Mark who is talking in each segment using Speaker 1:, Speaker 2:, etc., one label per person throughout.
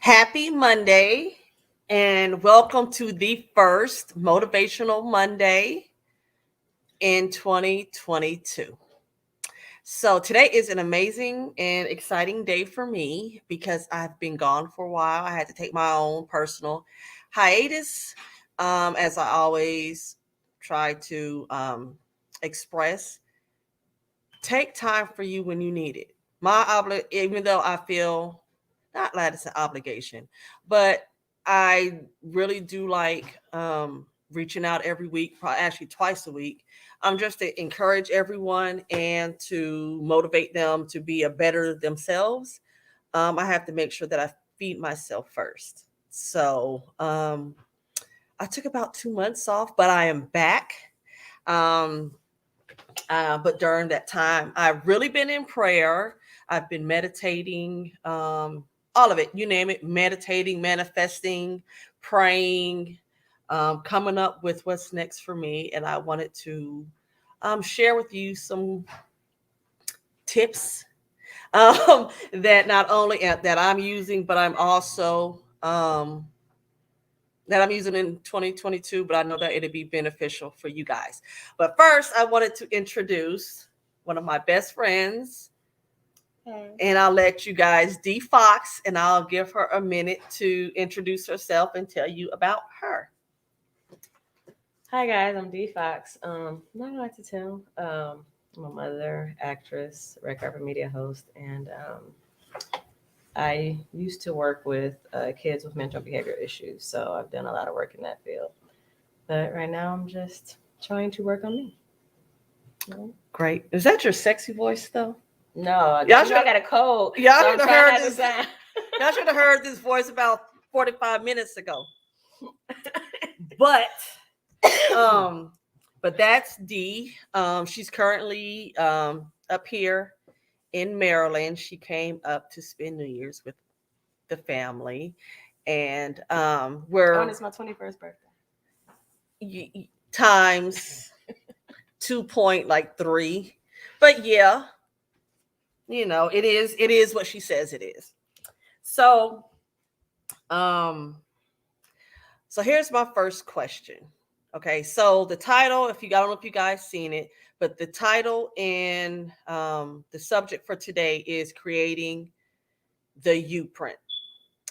Speaker 1: Happy Monday and welcome to the first Motivational Monday in 2022. So, today is an amazing and exciting day for me because I've been gone for a while. I had to take my own personal hiatus, as I always try to express. Take time for you when you need it. Even though I feel not that it's an obligation, but I really do like reaching out every week, probably actually twice a week, just to encourage everyone and to motivate them to be a better themselves. I have to make sure that I feed myself first. So I took about 2 months off, but I am back. Um, but during that time, I've really been in prayer. I've been meditating, all of it, you name it, meditating, manifesting, praying, coming up with what's next for me. And I wanted to share with you some tips that not only that I'm using, but that I'm using in 2022, but I know that it'll be beneficial for you guys. But first, I wanted to introduce one of my best friends, and I'll let you guys D Fox, and I'll give her a minute to introduce herself and tell you about her.
Speaker 2: Hi guys, I'm D Fox. Not a lot to tell. I'm a mother, actress, red carpet media host, and I used to work with kids with mental behavior issues. So I've done a lot of work in that field. But right now, I'm just trying to work on me.
Speaker 1: Great. Is that your sexy voice though?
Speaker 2: No, I got a cold.
Speaker 1: Y'all
Speaker 2: so
Speaker 1: should have heard this. Y'all should have heard this voice about 45 minutes ago. But but that's Dee. She's currently up here in Maryland. She came up to spend New Year's with the family, and
Speaker 2: it's my 21st birthday.
Speaker 1: Times 2.3, but yeah, it is what she says it is. So so here's my first question. Okay, so the title, if you I don't know if you guys seen it, but the title and the subject for today is creating the YouPrint,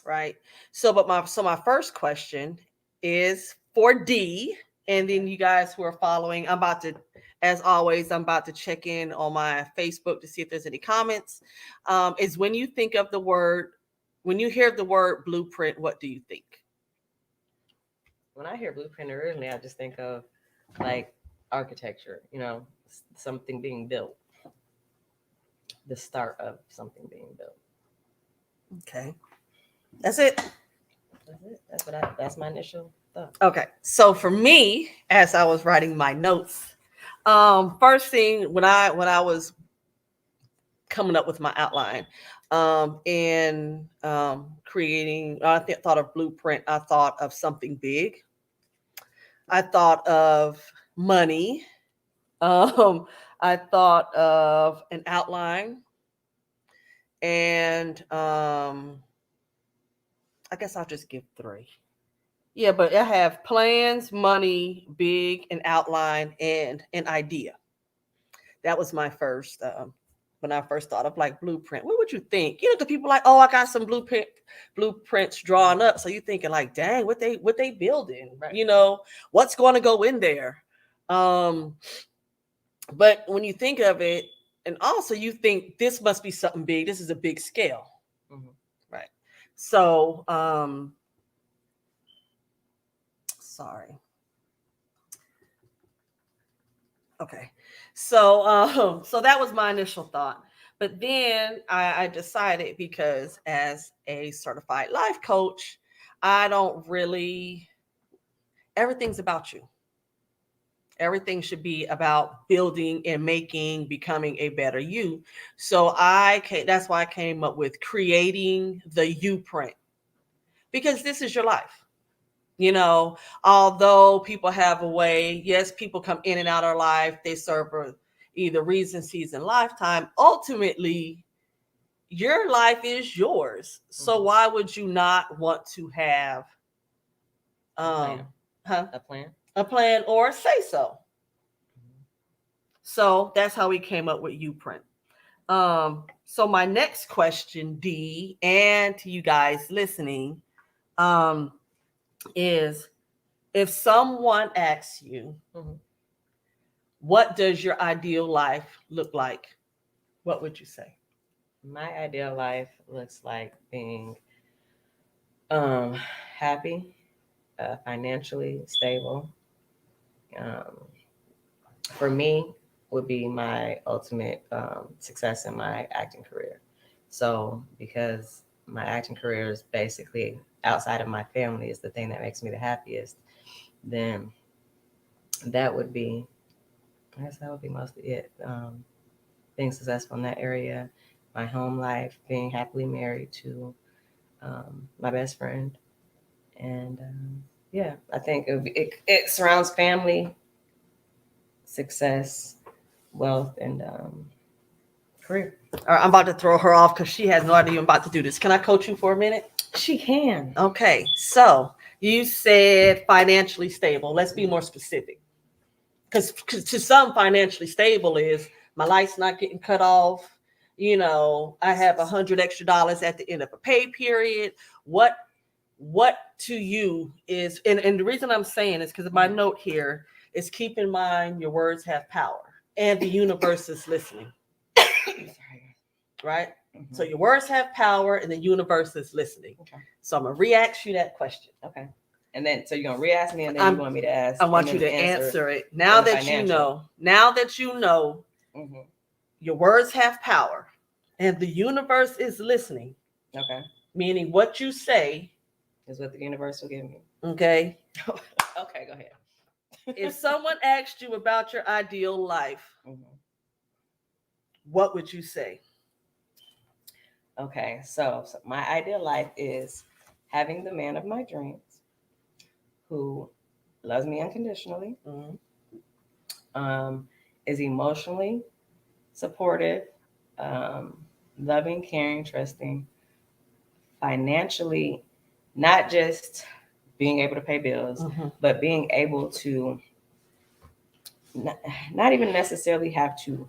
Speaker 1: right? So my first question is for D, and then you guys who are following, as always, I'm about to check in on my Facebook to see if there's any comments. Is when you hear the word blueprint, what do you think?
Speaker 2: When I hear blueprint, originally I just think of like architecture, something being built, the start of something being built.
Speaker 1: Okay, that's it.
Speaker 2: That's my initial thought.
Speaker 1: Okay, so for me, as I was writing my notes, first thing when I was coming up with my outline, and creating, thought of blueprint. I thought of something big. I thought of money. I thought of an outline, and I guess I'll just give three. Yeah, but I have plans, money, big, an outline, and an idea. That was my first when I first thought of like blueprint. What would you think? The people like, oh, I got some blueprints drawn up. So you're thinking like, dang, what they building?
Speaker 2: Right.
Speaker 1: What's going to go in there? But when you think of it, and also you think this must be something big. This is a big scale, right? So, sorry. Okay, so so that was my initial thought, but then I decided, because as a certified life coach, I don't really. Everything's about you. Everything should be about building and becoming a better you. So that's why I came up with creating the YouPrint, because this is your life. Although people have a way, yes, people come in and out of our life, they serve either reason, season, lifetime. Ultimately, your life is yours. So why would you not want to have
Speaker 2: plan.
Speaker 1: huh,
Speaker 2: A plan.
Speaker 1: a plan or say so?
Speaker 2: Mhm.
Speaker 1: So that's how we came up with YouPrint. So my next question, D, and to you guys listening, um, is if someone asks you,
Speaker 2: Mhm.
Speaker 1: what does your ideal life look like? What would you say?
Speaker 2: My ideal life looks like being um, happy, financially stable. Um, for me, would be my ultimate success in my acting career. So, because my acting career is basically outside of my family is the thing that makes me the happiest, then that would be, I guess that would be mostly it. Being successful in that area, my home life, being happily married to my best friend, and yeah, I think it surrounds family, success, wealth, and career.
Speaker 1: All right, I'm about to throw her off because she has no idea I'm about to do this. Can I coach you for a minute?
Speaker 2: She can.
Speaker 1: Okay, so you said financially stable. Let's be more specific. Because to some, financially stable is my light's not getting cut off. I have $100 extra at the end of a pay period. What to you is, and the reason I'm saying is because my note here is keep in mind your words have power and the universe is listening.
Speaker 2: Sorry.
Speaker 1: Right? So your words have power and the universe is listening.
Speaker 2: Okay.
Speaker 1: So I'm gonna re-ask you that question.
Speaker 2: Okay. And then, so you're gonna re-ask me, and then you want me to ask.
Speaker 1: I want you to answer it now that you know. Now that you know, your words have power, and the universe is listening.
Speaker 2: Okay.
Speaker 1: Meaning, what you say
Speaker 2: is what the universe will give me.
Speaker 1: Okay.
Speaker 2: Okay, go ahead.
Speaker 1: If someone asked you about your ideal life, what would you say?
Speaker 2: Okay, so my ideal life is having the man of my dreams who loves me unconditionally, is emotionally supportive, loving, caring, trusting, financially, not just being able to pay bills, but being able to not even necessarily have to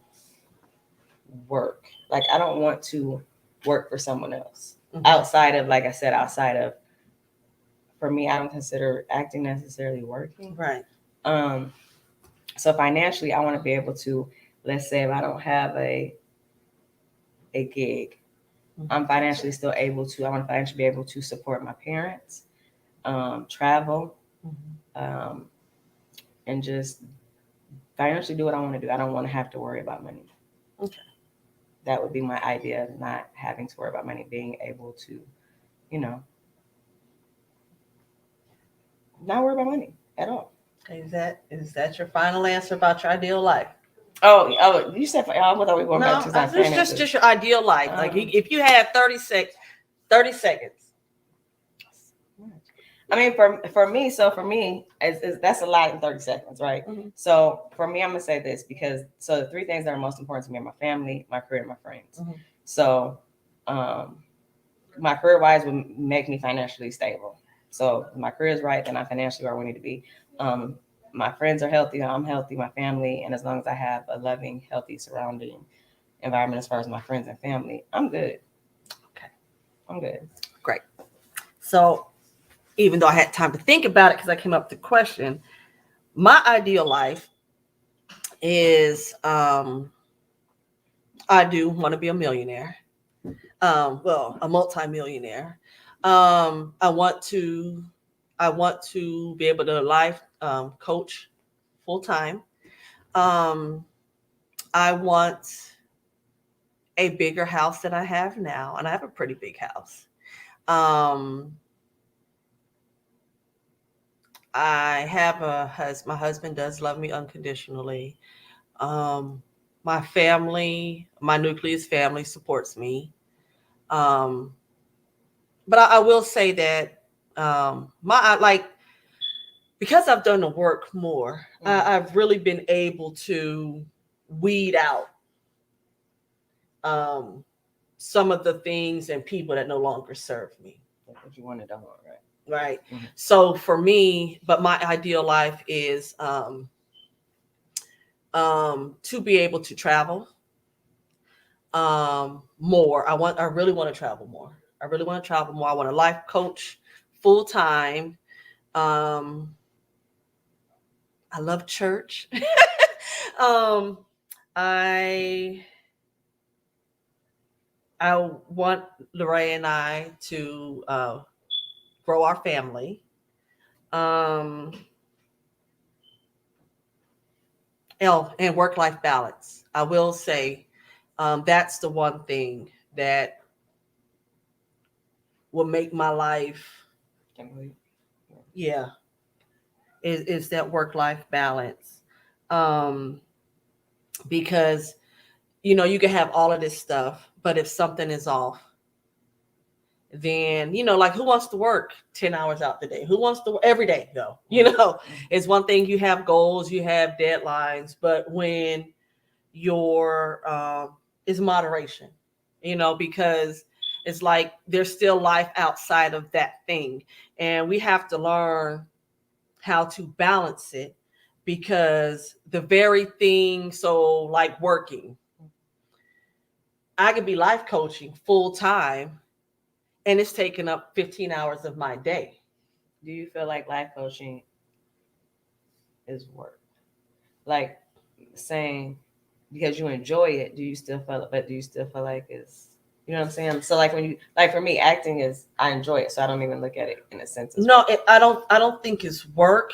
Speaker 2: work. Like, I don't want to work for someone else outside of, like I said, for me, I don't consider acting necessarily working.
Speaker 1: Right.
Speaker 2: So financially, I want to be able to, let's say if I don't have a gig, I'm financially still able to, I want to financially be able to support my parents, travel, and just financially do what I want to do. I don't want to have to worry about money.
Speaker 1: Okay.
Speaker 2: That would be my idea of not having to worry about money, being able to, not worry about money at all.
Speaker 1: Is that your final answer about your ideal life?
Speaker 2: Oh, you said, I thought we were going back to
Speaker 1: No, it's just your ideal life. Like if you had 30 seconds.
Speaker 2: I mean, for me, that's a lot in 30 seconds, right? So for me, I'm gonna say this because the three things that are most important to me are my family, my career, and my friends. So, my career wise would make me financially stable. So my career is right, then I'm financially where I need to be. My friends are healthy, I'm healthy, my family, and as long as I have a loving, healthy surrounding environment as far as my friends and family, I'm good.
Speaker 1: Okay,
Speaker 2: I'm good.
Speaker 1: Great. So even though I had time to think about it because I came up with the question, my ideal life is I do want to be a millionaire. Well, a multimillionaire. I want to be able to life coach full time. I want a bigger house than I have now, and I have a pretty big house. I have my husband does love me unconditionally. Um, my family, my nucleus family supports me. Um, but I will say that because I've done the work more, I've really been able to weed out some of the things and people that no longer serve me.
Speaker 2: That's what you wanted to hold, right?
Speaker 1: Right.
Speaker 2: Mm-hmm.
Speaker 1: So for me, but my ideal life is to be able to travel more. I really want to travel more. I really want to travel more. I want a life coach full time. Um, I love church. um, I I want Lorraine and I to grow our family. Um, and work life balance. I will say that's the one thing that will make my life, yeah, is that work life balance. Um, because you can have all of this stuff, but if something is off, then like who wants to work 10 hours out the day? Who wants to every day though? It's one thing, you have goals, you have deadlines, but when your is moderation, because it's like there's still life outside of that thing, and we have to learn how to balance it, because the very thing, so like working, I could be life coaching full time and it's taking up 15 hours of my day.
Speaker 2: Do you feel like life coaching is work? Like saying, because you enjoy it, do you still feel like it's, you know what I'm saying? So like when you, like for me, acting is, I enjoy it, so I don't even look at it in a sense.
Speaker 1: No, I don't think it's work,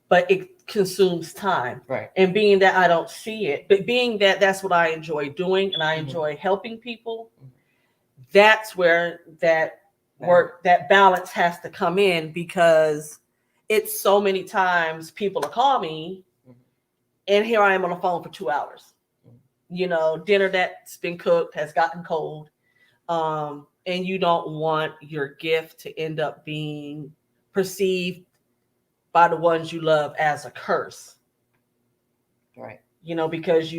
Speaker 1: but it consumes time.
Speaker 2: Right.
Speaker 1: And being that I don't see it, but being that that's what I enjoy doing, and I enjoy helping people, that's where that work, that balance has to come in, because it's so many times people will call me and here I am on the phone for 2 hours. Dinner that's been cooked has gotten cold. And you don't want your gift to end up being perceived by the ones you love as a curse.
Speaker 2: Right.
Speaker 1: Because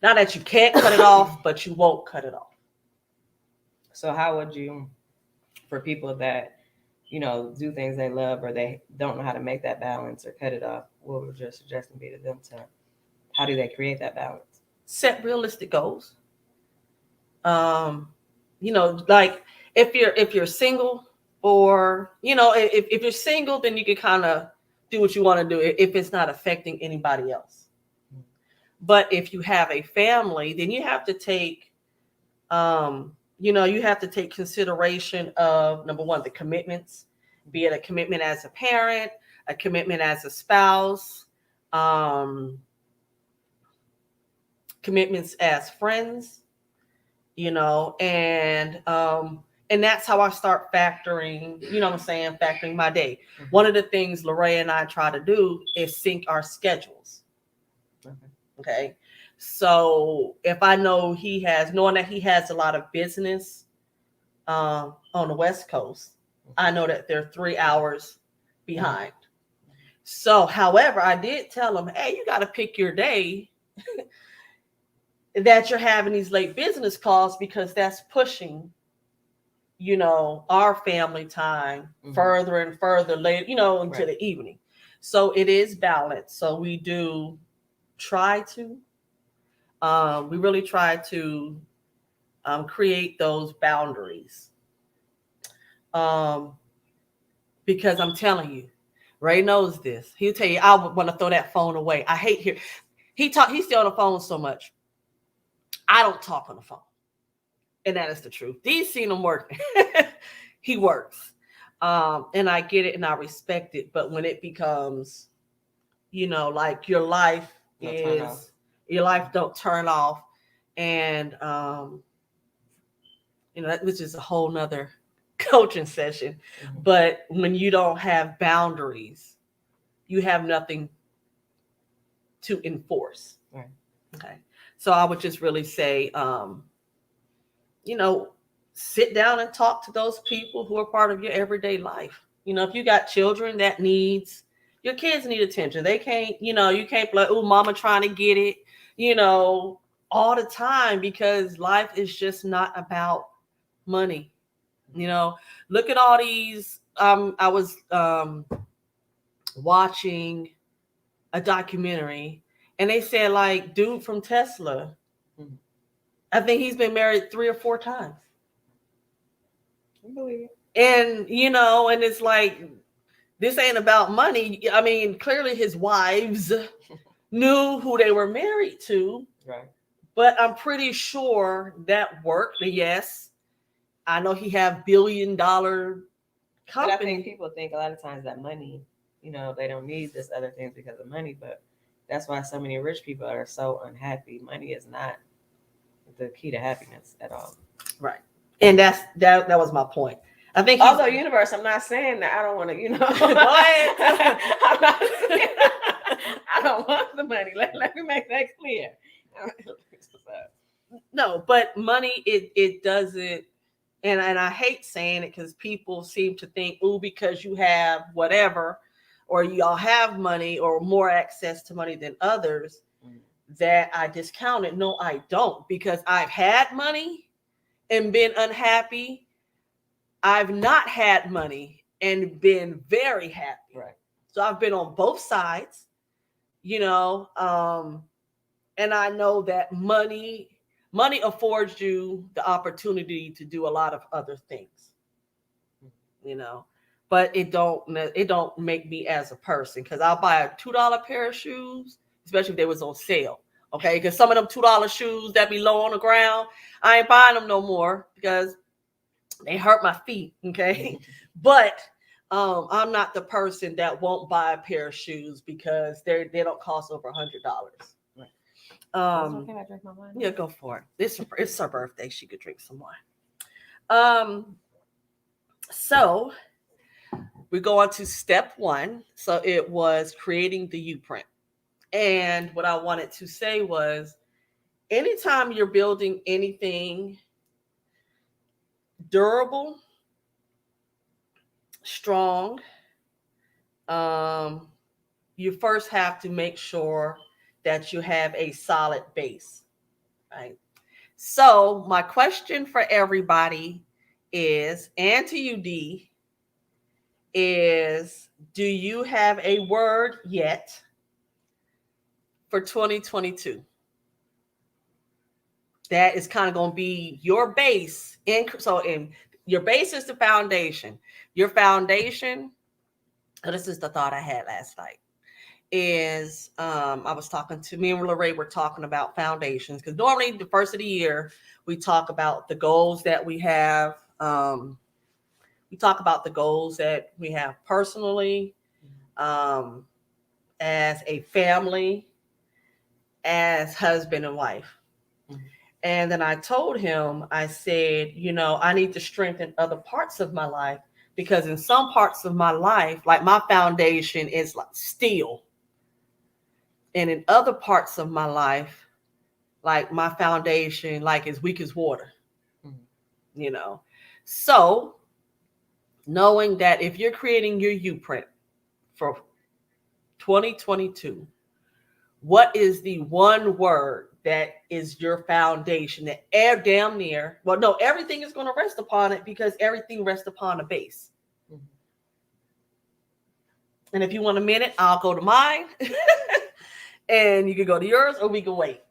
Speaker 1: not that you can't cut it off, but you won't cut it off.
Speaker 2: So how would you, for people that, do things they love, or they don't know how to make that balance or cut it off, what would your suggestion be to them how do they create that balance?
Speaker 1: Set realistic goals. Like if you're single, or if you're single, then you can kind of do what you want to do if it's not affecting anybody else. But if you have a family, then you have to take you have to take consideration of, number one, the commitments, be it a commitment as a parent, a commitment as a spouse, commitments as friends, and that's how I start factoring, factoring my day. One of the things Lorraine and I try to do is sync our schedules. Okay. So if I know knowing that he has a lot of business on the West Coast, I know that they're 3 hours behind. So, however, I did tell him, hey, you got to pick your day that you're having these late business calls, because that's pushing, our family time further and further late, into the evening. So it is balanced. So we do try to, we really try to create those boundaries. Because I'm telling you, Ray knows this. He'll tell you, I would want to throw that phone away. I hate hear. He's still on the phone so much. I don't talk on the phone. And that is the truth. Dee's seen him working. He works. And I get it and I respect it. But when it becomes, like your life don't turn off. And, which is a whole nother coaching session. But when you don't have boundaries, you have nothing to enforce.
Speaker 2: Right.
Speaker 1: Okay. So I would just really say, sit down and talk to those people who are part of your everyday life. If you got children your kids need attention. They can't, you can't be like, oh, mama trying to get it, all the time because life is just not about money. You know, look at all these. I was watching a documentary, and they said like dude from Tesla.
Speaker 2: Mhm.
Speaker 1: I think he's been married 3 or 4 times,
Speaker 2: I believe
Speaker 1: and and it's like this ain't about money. I mean, clearly his wives knew who they were married to,
Speaker 2: it. Right.
Speaker 1: but I'm pretty sure that worked. Yes, I know he have $1 billion
Speaker 2: But I think
Speaker 1: company.
Speaker 2: people think a lot of times that money, they don't need this other things because of money, but that's why so many rich people are so unhappy. Money is not the key to happiness at all.
Speaker 1: Right. And that was my point. I think he's
Speaker 2: Although universe, I'm not saying that I don't want to,
Speaker 1: What?
Speaker 2: I'm not saying I don't want the money. Let me make that clear.
Speaker 1: no, but money it doesn't, and I hate saying it because people seem to think, oh, because you have whatever, or y'all have money or more access to money than others, that I discount it. No, I don't, because I've had money and been unhappy. I've not had money and been very happy.
Speaker 2: Right.
Speaker 1: So I've been on both sides, you know, and I know that money affords you the opportunity to do a lot of other things, you know, but it don't make me as a person, because I'll buy a $2 pair of shoes, especially if they was on sale. Okay, because some of them $2 shoes that be low on the ground, I ain't buying them no more because they hurt my feet. Okay, but I'm not the person that won't buy a pair of shoes because they don't cost over $100.
Speaker 2: Right.
Speaker 1: Okay,
Speaker 2: I drink my wine.
Speaker 1: Yeah, go for it. It's her birthday. She could drink some wine. So we go on to step one. So it was creating the YouPrint. And what I wanted to say was, anytime you're building anything durable, strong, um, you first have to make sure that you have a solid base, right? So my question for everybody is, and to you, D, is, do you have a word yet for 2022? That is kind of going to be your base. In your base is the foundation. Your foundation, this is the thought I had last night, is I was talking to me and Lorraine were talking about foundations, because normally the first of the year we talk about the goals that we have. We talk about the goals that we have personally, um, as a family, as husband and wife.
Speaker 2: Mhm.
Speaker 1: And then I told him, I said, I need to strengthen other parts of my life, because in some parts of my life, like my foundation is like steel. And in other parts of my life, like my foundation, like as weak as water,
Speaker 2: Mhm.
Speaker 1: you know. So knowing that if you're creating your YouPrint for 2022, what is the one word that is your foundation that damn near, well, no, everything is going to rest upon it, because everything rests upon a base.
Speaker 2: Mhm.
Speaker 1: And if you want a minute, I'll go to mine and you can go to yours, or we can wait.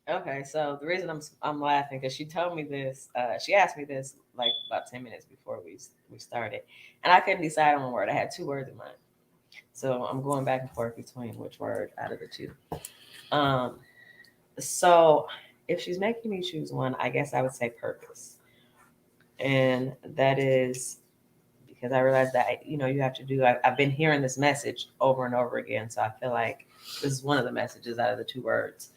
Speaker 2: Okay, so the reason I'm laughing because she told me this. She asked me this like about 10 minutes before we started, and I couldn't decide on one word. I had two words in mind, so I'm going back and forth between which word out of the two. Um, so if she's making me choose one, I guess I would say purpose, and that is because I realized that you have to do. I've been hearing this message over and over again, so I feel like this is one of the messages out of the two words.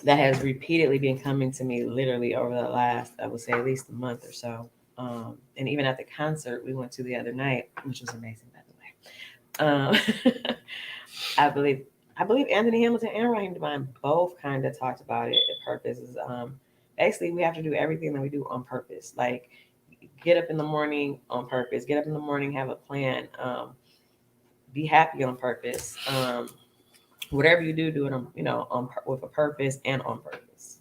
Speaker 2: That has repeatedly been coming to me literally over the last, I would say, at least a month or so. And even at the concert we went to the other night, which was amazing, by the way. I believe Anthony Hamilton and Raheem Devine both kind of talked about it. Purpose is basically we have to do everything that we do on purpose. Like get up in the morning on purpose. Get up in the morning, have a plan. Be happy on purpose. whatever you do, do it on, with a purpose and on purpose,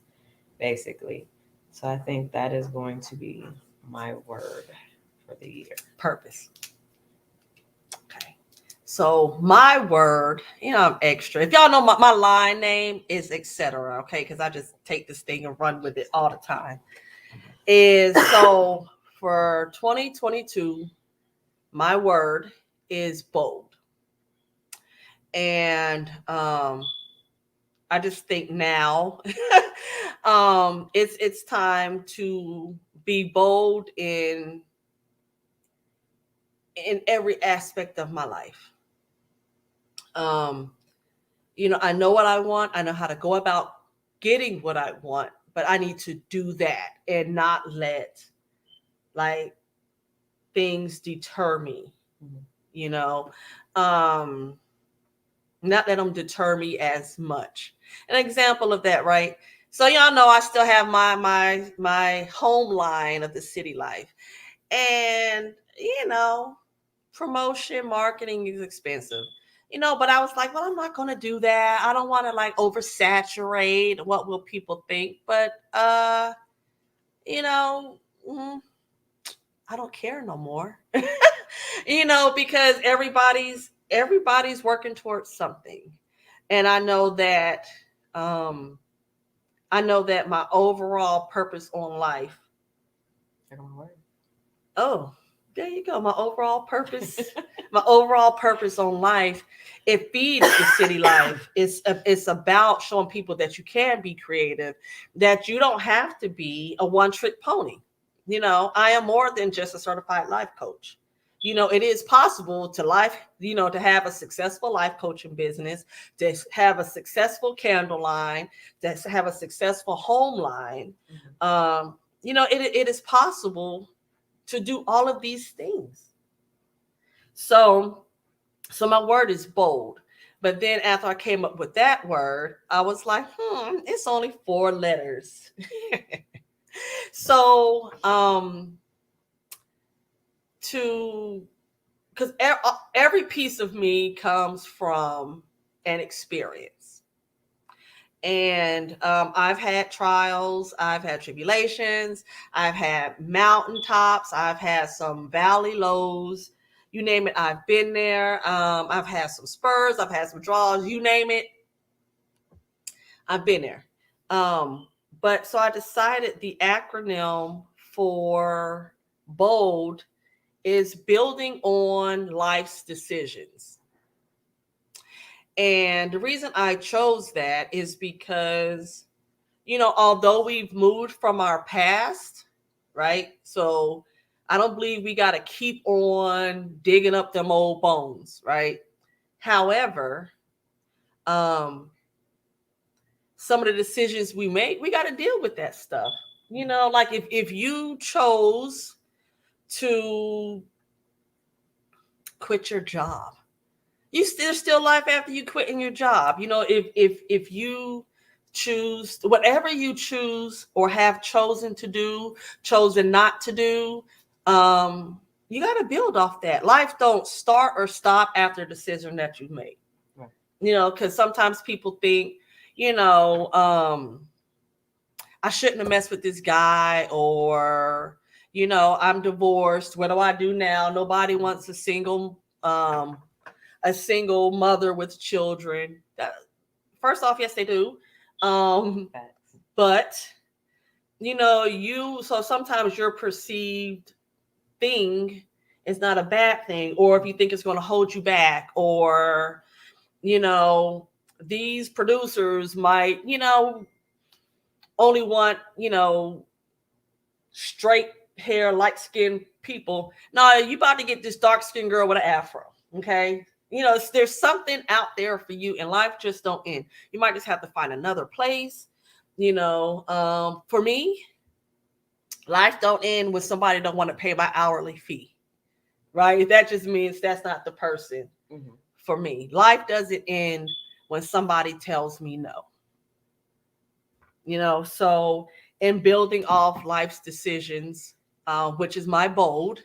Speaker 2: basically. So I think that is going to be my word for the year.
Speaker 1: Purpose. Okay. So my word, I'm extra. If y'all know my line name is etc. Okay, because I just take this thing and run with it all the time. Is so for 2022, my word is bold. And I just think now it's time to be bold in every aspect of my life. Um, I know what I want. I know how to go about getting what I want, but I need to do that and not let like things deter me,
Speaker 2: Mhm.
Speaker 1: you know. Um, not let them deter me as much. An example of that, right? So y'all know I still have my home line of the city life. And promotion marketing is expensive. But I was like, well, I'm not going to do that. I don't want to like oversaturate. What will people think? But you know, mm, I don't care no more. Because everybody's working towards something. And um I know that my overall purpose on life.
Speaker 2: They're gonna work.
Speaker 1: Oh, there you go. My overall purpose on life, it feeds the city life. It's about showing people that you can be creative, that you don't have to be a one-trick pony. I am more than just a certified life coach. It is possible to have a successful life coaching business, to have a successful candle line, to have a successful home line.
Speaker 2: Mhm.
Speaker 1: It is possible to do all of these things. So, so my word is bold. But then after I came up with that word, I was like, it's only 4 letters. So, to because every piece of me comes from an experience. And I've had trials, I've had tribulations, I've had mountaintops, I've had some valley lows. You name it, I've been there. I've had some spurs, I've had some draws. You name it, I've been there. Um, but so I decided the acronym for BOLD is building on life's decisions. And the reason I chose that is because although we've moved from our past, right? So I don't believe we got to keep on digging up them old bones, right? However, um, some of the decisions we make, we got to deal with that stuff. Like if you chose to quit your job, there's still life after you quitting your job. If you choose whatever you choose or have chosen not to do, you got to build off that. Life don't start or stop after a decision that you make.
Speaker 2: Right.
Speaker 1: Because sometimes people think, you know, um, I shouldn't have messed with this guy, or I'm divorced. What do I do now? Nobody wants a single mother with children. First off, yes, they do.
Speaker 2: Facts.
Speaker 1: But so sometimes your perceived thing is not a bad thing, or if you think it's going to hold you back, or you know these producers might only want straight hair, light skinned people. No, you about to get this dark skinned girl with an afro. Okay. There's something out there for you, and life just don't end. You might just have to find another place. For me, life don't end when somebody don't want to pay my hourly fee. Right? That just means that's not the person
Speaker 2: Mm-hmm.
Speaker 1: for me. Life doesn't end when somebody tells me no. So in building off life's decisions, which is my bold,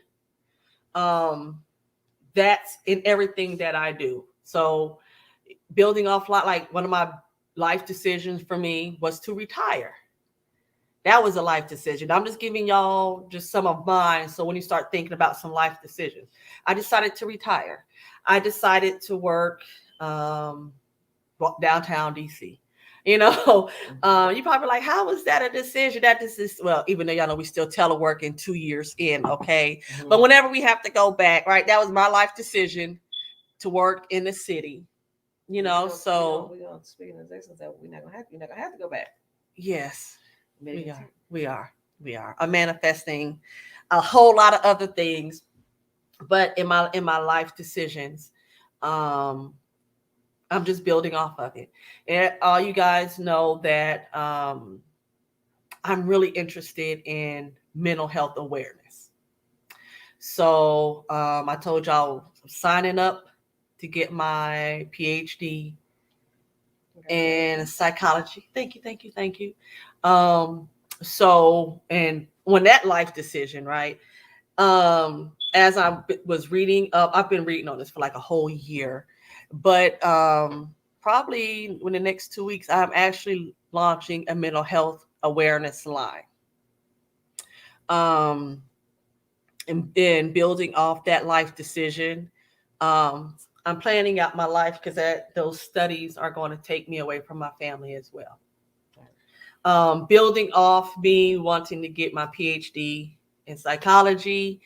Speaker 1: um, that's in everything that I do. So building off like one of my life decisions for me was to retire. That was a life decision. I'm just giving y'all just some of mine. So when you start thinking about some life decisions, I decided to retire. I decided to work downtown DC. You know, you probably like, how was that a decision? That this is well, even though y'all know we still teleworking 2 years in, okay.
Speaker 2: Mhm.
Speaker 1: But whenever we have to go back, right? That was my life decision to work in the city. You know, so
Speaker 2: we're gonna speak in existence that you're not gonna have to go back.
Speaker 1: yes,
Speaker 2: Maybe
Speaker 1: we are. We are. I'm manifesting a whole lot of other things, but in my life decisions, um, I'm just building off of it. And all you guys know that I'm really interested in mental health awareness. So I told y'all I'm signing up to get my PhD in psychology. Thank you, thank you, thank you. So, and when that life decision, right? As I was reading up, I've been reading on this for like a whole year, but probably in the next 2 weeks, I'm actually launching a mental health awareness line. Um, and building off that life decision. Um, I'm planning out my life because those studies are going to take me away from my family as well. Building off me wanting to get my PhD in psychology.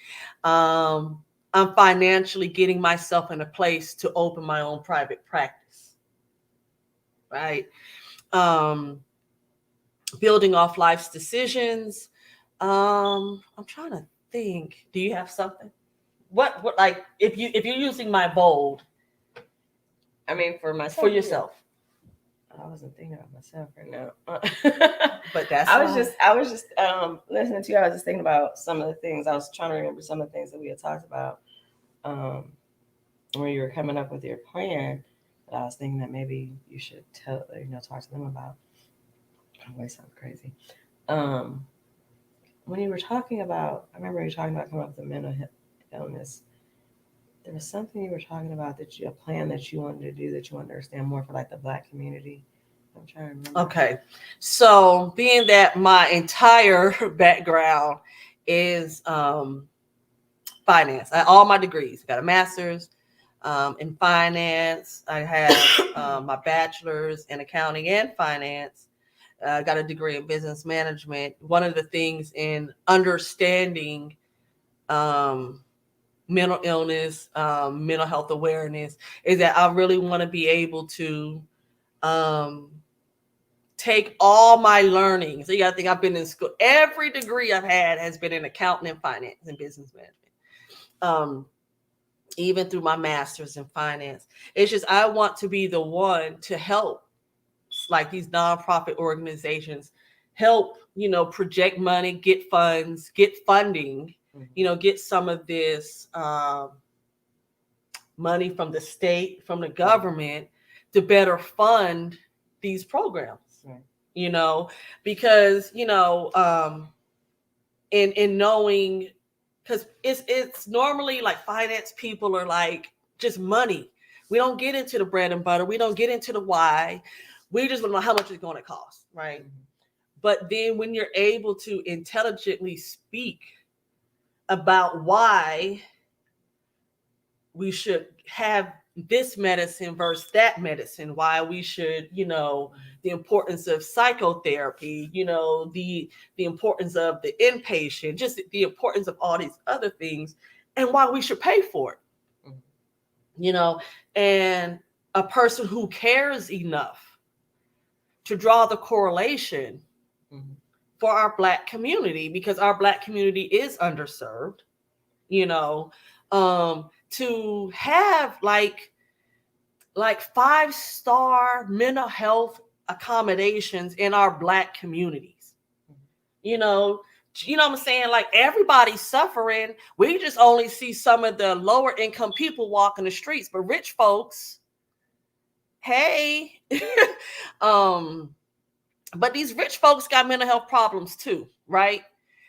Speaker 1: Um, I'm financially getting myself in a place to open my own private practice. Right. Um, Building off life's decisions. I'm trying to think. Do you have something? What like if you're using my bold
Speaker 2: I mean, for myself,
Speaker 1: for yourself.
Speaker 2: I wasn't thinking about myself right now.
Speaker 1: But that's
Speaker 2: I was just listening to you. I was just thinking about some of the things. I was trying to remember some of the things that we had talked about when you were coming up with your plan. But I was thinking that maybe you should talk to them about. My voice sounds crazy. When you were talking about, I remember you were talking about coming up with a mental illness. There was something you were talking about a plan that you wanted to do that you wanted to understand more for like the Black community. I'm trying to remember.
Speaker 1: Okay. So being that my entire background is finance, all my degrees, I got a master's in finance. I have my bachelor's in accounting and finance. I got a degree in business management. One of the things in understanding um, mental illness, mental health awareness, is that I really want to be able to um, take all my learning. So you got to think I've been in school. Every degree I've had has been in accounting and finance and business management. Even through my master's in finance, it's just I want to be the one to help, like these nonprofit organizations, help project money, get funds, get funding, get some of this money from the state, from the government, to better fund these programs. Right. Because in knowing, because it's normally like finance people are like just money. We don't get into the bread and butter. We don't get into the why. We just want to know how much it's going to cost, right? Mm-hmm. But then when you're able to intelligently speak about why we should have this medicine versus that medicine, why we should, the importance of psychotherapy, the importance of the inpatient, just the importance of all these other things, and why we should pay for it. And a person who cares enough to draw the correlation for our Black community, because our Black community is underserved, to have like 5-star mental health accommodations in our Black communities. You know what I'm saying? Like, everybody's suffering. We just only see some of the lower income people walking the streets, but rich folks, hey, but these rich folks got mental health problems too, right?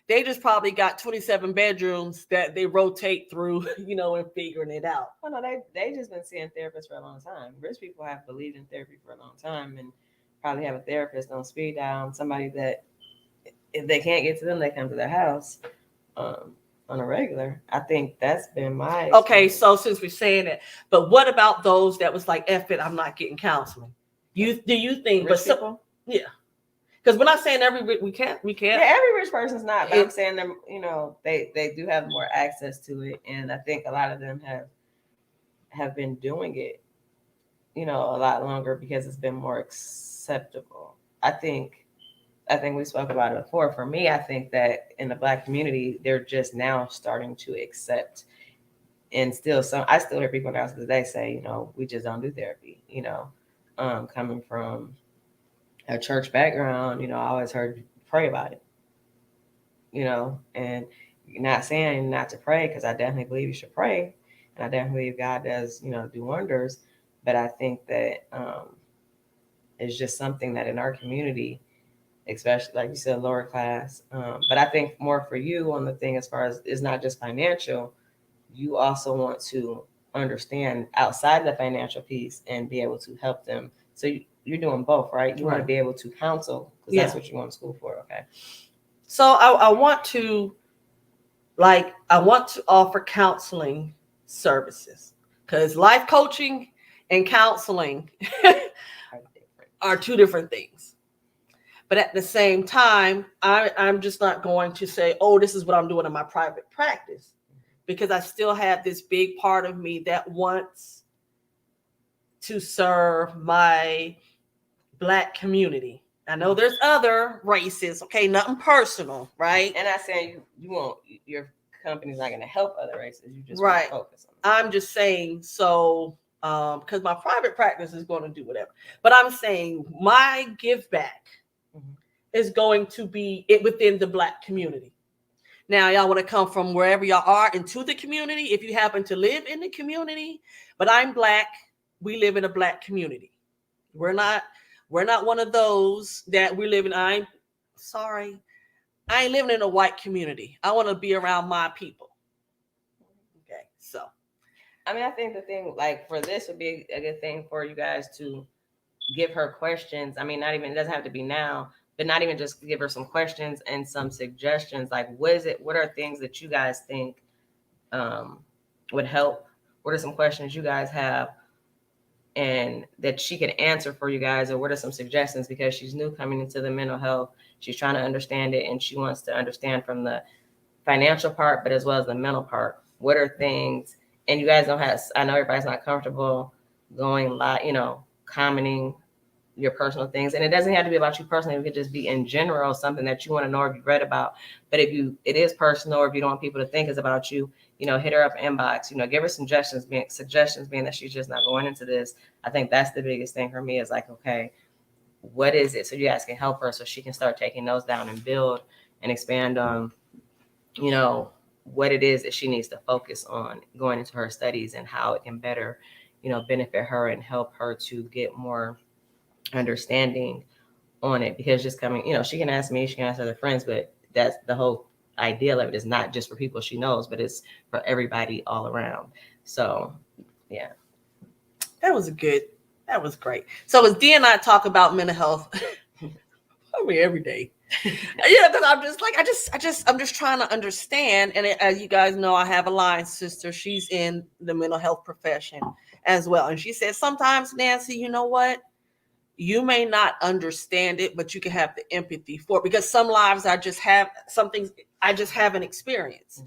Speaker 1: They just probably got 27 bedrooms that they rotate through, and figuring it out.
Speaker 2: Oh no, they just been seeing therapists for a long time. Rich people have believed in therapy for a long time, and probably have a therapist on speed dial, somebody that if they can't get to them, they come to their house on a regular. I think that's been my experience.
Speaker 1: Okay, so since we're saying it, but what about those that was like, F it, I'm not getting counseling? Do you think?
Speaker 2: Rich people?
Speaker 1: Yeah. Because we're not saying we can't.
Speaker 2: Yeah, every rich person's not, but I'm saying them, they do have more access to it, and I think a lot of them have been doing it, a lot longer because it's been more acceptable. I think we spoke about it before. For me, I think that in the Black community, they're just now starting to accept, and I still hear people now to this day say, we just don't do therapy. Coming from a church background, I always heard pray about it, and not saying not to pray, because I definitely believe you should pray, and I definitely believe God does, do wonders. But I think that it's just something that in our community, especially like you said, lower class. But I think more for you on the thing as far as it's not just financial, you also want to understand outside the financial piece and be able to help them. So you're doing both, right? You want to be able to counsel, because that's what you want to school for. Okay.
Speaker 1: So I want to offer counseling services, because life coaching and counseling are two different things. But at the same time, I'm just not going to say, oh, this is what I'm doing in my private practice, because I still have this big part of me that wants to serve my Black community. I know there's other races, okay, nothing personal, right?
Speaker 2: And I'm saying you won't, your company's not going to help other races. You just want to focus on them.
Speaker 1: I'm just saying, so because my private practice is going to do whatever, but I'm saying my give back is going to be it within the Black community. Now, y'all want to come from wherever y'all are into the community, if you happen to live in the community. But I'm Black. We live in a Black community. We're not one of those that we live in. I ain't living in a white community. I want to be around my people. Okay, so.
Speaker 2: I mean, I think the thing, like, for this would be a good thing for you guys to give her questions. I mean, it doesn't have to be now, but not even just give her some questions and some suggestions. Like, what are things that you guys think would help? What are some questions you guys have and that she can answer for you guys? Or what are some suggestions? Because she's new coming into the mental health. She's trying to understand it, and she wants to understand from the financial part, but as well as the mental part. What are things, and you guys don't have, I know everybody's not comfortable going commenting your personal things, and it doesn't have to be about you personally. It could just be in general, something that you want to know or you've read about. But if it is personal, or if you don't want people to think it's about you, hit her up inbox, give her suggestions being that she's just not going into this. I think that's the biggest thing for me, is like, okay, what is it? So you guys can help her so she can start taking those down and build and expand on, what it is that she needs to focus on going into her studies, and how it can better, benefit her and help her to get more understanding on it. Because just coming, she can ask me, she can ask other friends, but that's the whole idea of it, is not just for people she knows, but it's for everybody all around. So yeah,
Speaker 1: that was great. So as Dee and I talk about mental health every day. Yeah, because I'm just like, I'm just trying to understand. And as you guys know, I have a line sister. She's in the mental health profession as well. And she says, sometimes, Nancy, you know what? You may not understand it, but you can have the empathy for it, because some lives I just haven't experienced,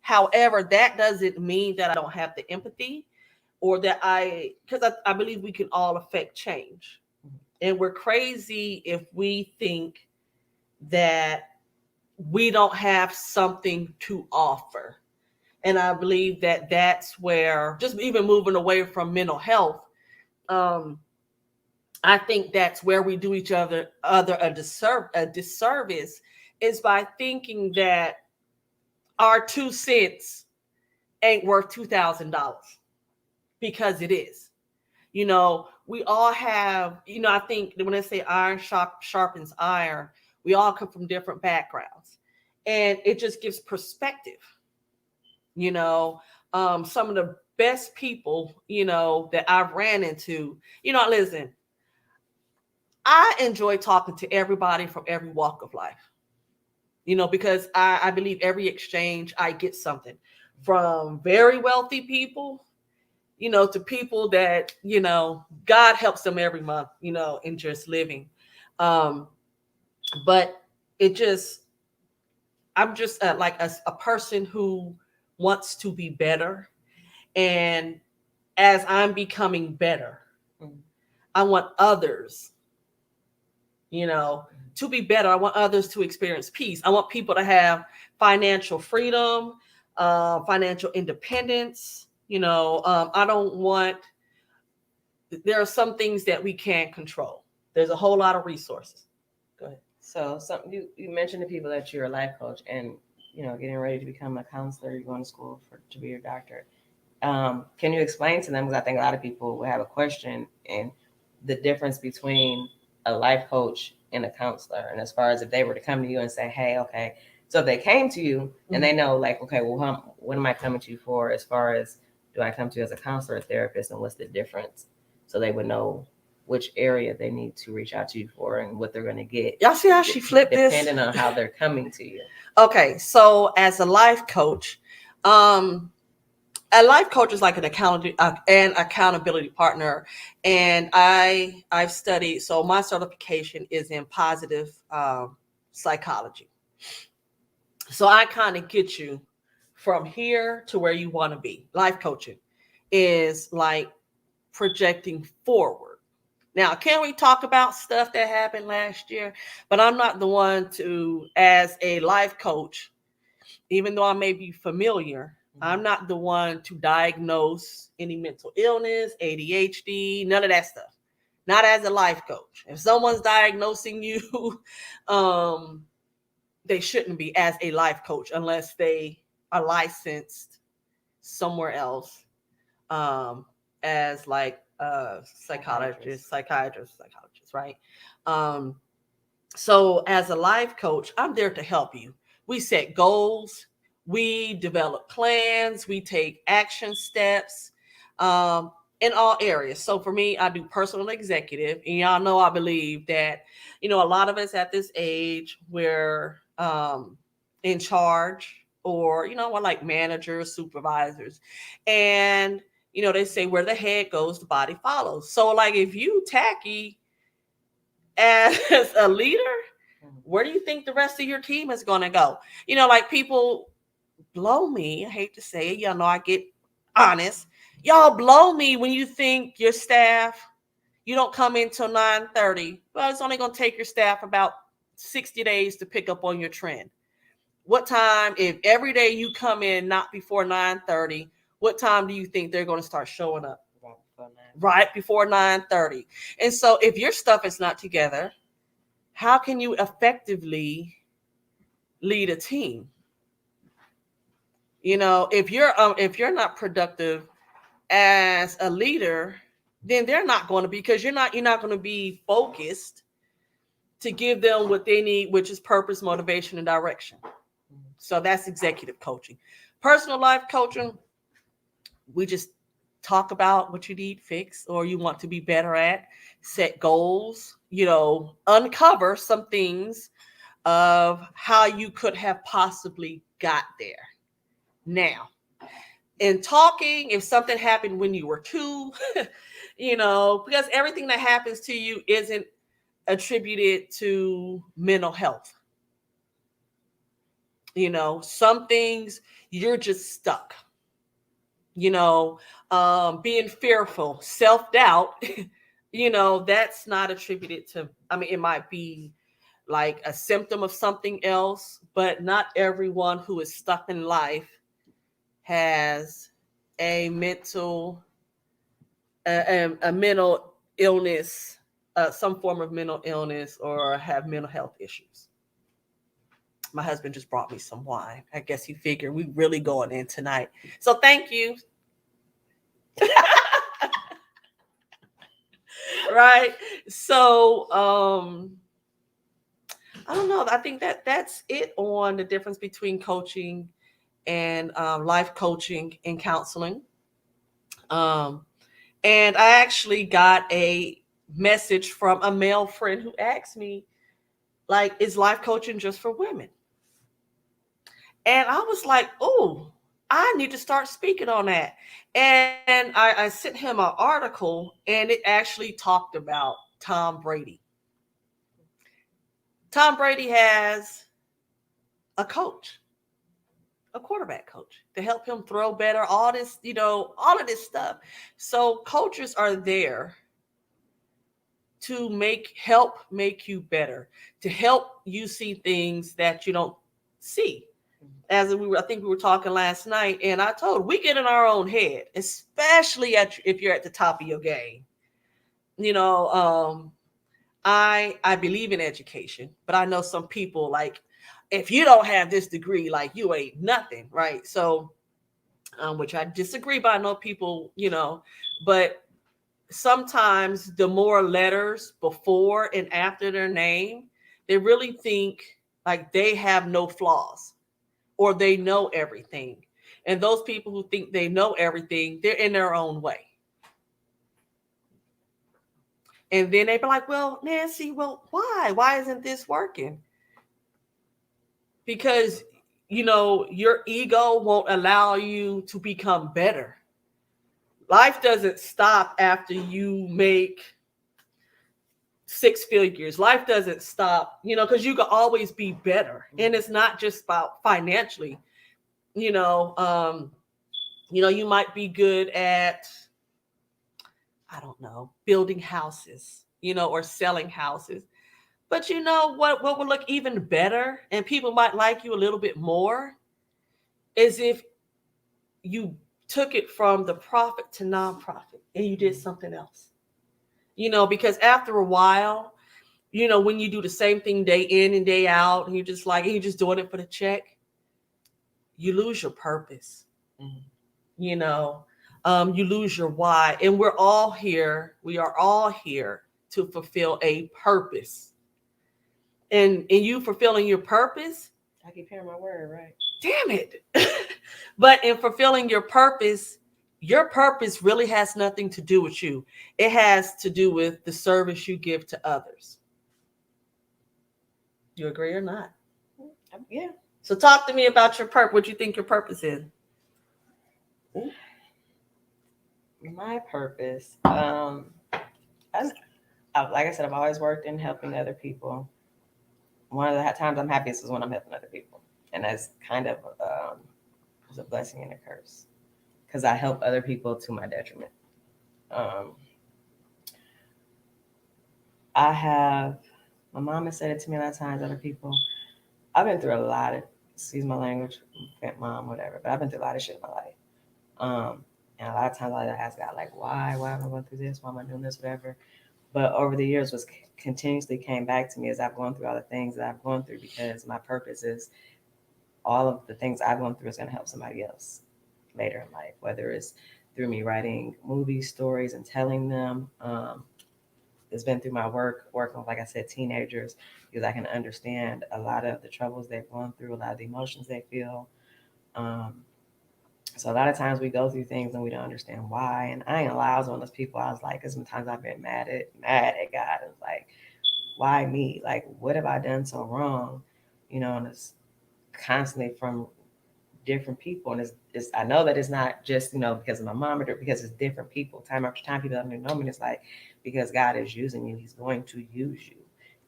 Speaker 1: however, that doesn't mean that I don't have the empathy, or that because I believe we can all affect change. And we're crazy if we think that we don't have something to offer. And I believe that that's where, just even moving away from mental health, I think that's where we do each other a disservice, is by thinking that our 2 cents ain't worth $2,000, because it is. We all have, I think when they say iron sharpens iron, We all come from different backgrounds. And it just gives perspective. You know, some of the best people, that I've ran into, listen, I enjoy talking to everybody from every walk of life, because I believe every exchange I get something from very wealthy people, to people that, God helps them every month, in just living. Um, but it just, I'm just like a person who wants to be better. And as I'm becoming better, I want others, to be better. I want others to experience peace. I want people to have financial freedom, financial independence. I don't want, there are some things that we can't control. There's a whole lot of resources. Go ahead.
Speaker 2: So you mentioned to people that you're a life coach and getting ready to become a counselor, you're going to school to be your doctor. Can you explain to them, because I think a lot of people will have a question, and the difference between a life coach and a counselor, and as far as if they were to come to you and say, hey, okay, so if they came to you and they know, like, okay, well, what am I coming to you for, as far as do I come to you as a counselor or therapist, and what's the difference, so they would know which area they need to reach out to you for and what they're going to get.
Speaker 1: Y'all see how she flipped this?
Speaker 2: Depending on how they're coming to you.
Speaker 1: Okay, so as a life coach, a life coach is like an accountability partner, and I've studied. So my certification is in positive psychology. So I kind of get you from here to where you want to be. Life coaching is like projecting forward. Now, can we talk about stuff that happened last year? But I'm not the one to, as a life coach, even though I may be familiar, I'm not the one to diagnose any mental illness, ADHD, none of that stuff. Not as a life coach. If someone's diagnosing you, they shouldn't be as a life coach unless they are licensed somewhere else, as like psychiatrist, right? So as a life coach, I'm there to help you. We set goals, we develop plans, we take action steps, in all areas. So for me, I do personal executive, and y'all know I believe that, a lot of us at this age, we're in charge, or we're like managers, supervisors, and they say where the head goes, the body follows. So like if you tacky as a leader, where do you think the rest of your team is going to go? Like people blow me. I hate to say it. Y'all know I get honest. Y'all blow me when you think your staff, you don't come in till 9:30. Well, it's only going to take your staff about 60 days to pick up on your trend. What time, if every day you come in not before 9:30, what time do you think they're going to start showing up? Right before 9:30. And so if your stuff is not together, how can you effectively lead a team? If you're not productive as a leader, then they're not going to be, because you're not going to be focused to give them what they need, which is purpose, motivation, and direction. So that's executive coaching. Personal life coaching, we just talk about what you need fixed or you want to be better at, set goals, uncover some things of how you could have possibly got there. Now, in talking, if something happened when you were 2, because everything that happens to you isn't attributed to mental health. Some things you're just stuck. Being fearful, self-doubt, that's not attributed to, it might be like a symptom of something else, but not everyone who is stuck in life has a mental illness, some form of mental illness, or have mental health issues. My husband just brought me some wine. I guess he figured we really going in tonight. So thank you. Right. So I don't know. I think that's it on the difference between coaching and life coaching and counseling. Um, and I actually got a message from a male friend who asked me, like, is life coaching just for women? And I was like, oh, I need to start speaking on that. And I sent him an article, and it actually talked about Tom Brady. Tom Brady has a coach, a quarterback coach, to help him throw better, all this, all of this stuff. So coaches are there to make you better, to help you see things that you don't see. I think we were talking last night, and I told we get in our own head, especially if you're at the top of your game. You know, I believe in education, but I know some people like, if you don't have this degree, like you ain't nothing, right? So, which I disagree, but I know people, but sometimes the more letters before and after their name, they really think like they have no flaws or they know everything. And those people who think they know everything, they're in their own way. And then they be like, well, Nancy, well, why? Why isn't this working? Because, your ego won't allow you to become better. Life doesn't stop after you make six figures. Life doesn't stop, because you can always be better. And it's not just about financially. You know, um, you might be good at, I don't know, building houses, or selling houses. But you know what would look even better and people might like you a little bit more is if you took it from the profit to nonprofit and you did something else. Because after a while, when you do the same thing day in and day out and you're just doing it for the check, you lose your purpose. Mm. You know, you lose your why. And we are all here to fulfill a purpose. And in you fulfilling your purpose,
Speaker 2: I keep hearing my word, right?
Speaker 1: damn it. But in fulfilling your purpose really has nothing to do with you. It has to do with the service you give to others. You agree or not?
Speaker 2: Yeah.
Speaker 1: So talk to me about your purpose. What you think your purpose is?
Speaker 2: My purpose, like I said, I've always worked in helping other people. One of the times I'm happiest is when I'm helping other people, and that's kind of is a blessing and a curse because I help other people to my detriment. Um, I have my mom has said it to me a lot of times. Other people, I've been through a lot of, excuse my language, mom, whatever, but I've been through a lot of shit in my life. And a lot of times I ask God, like, why am I going through this? Why am I doing this? Whatever. But over the years, was continuously came back to me as I've gone through all the things that I've gone through because my purpose is all of the things I've gone through is going to help somebody else later in life, whether it's through me writing movie stories and telling them. It's been through my working with, like I said, teenagers, because I can understand a lot of the troubles they've gone through, a lot of the emotions they feel. Um, so a lot of times we go through things and we don't understand why. And I ain't gonna lie, I was one of those people. I was like, because sometimes I've been mad at God. It's like, why me? Like, what have I done so wrong? And it's constantly from different people. And it's I know that it's not just because of my mom, or because it's different people. Time after time, people don't know me. And it's like because God is using you, He's going to use you.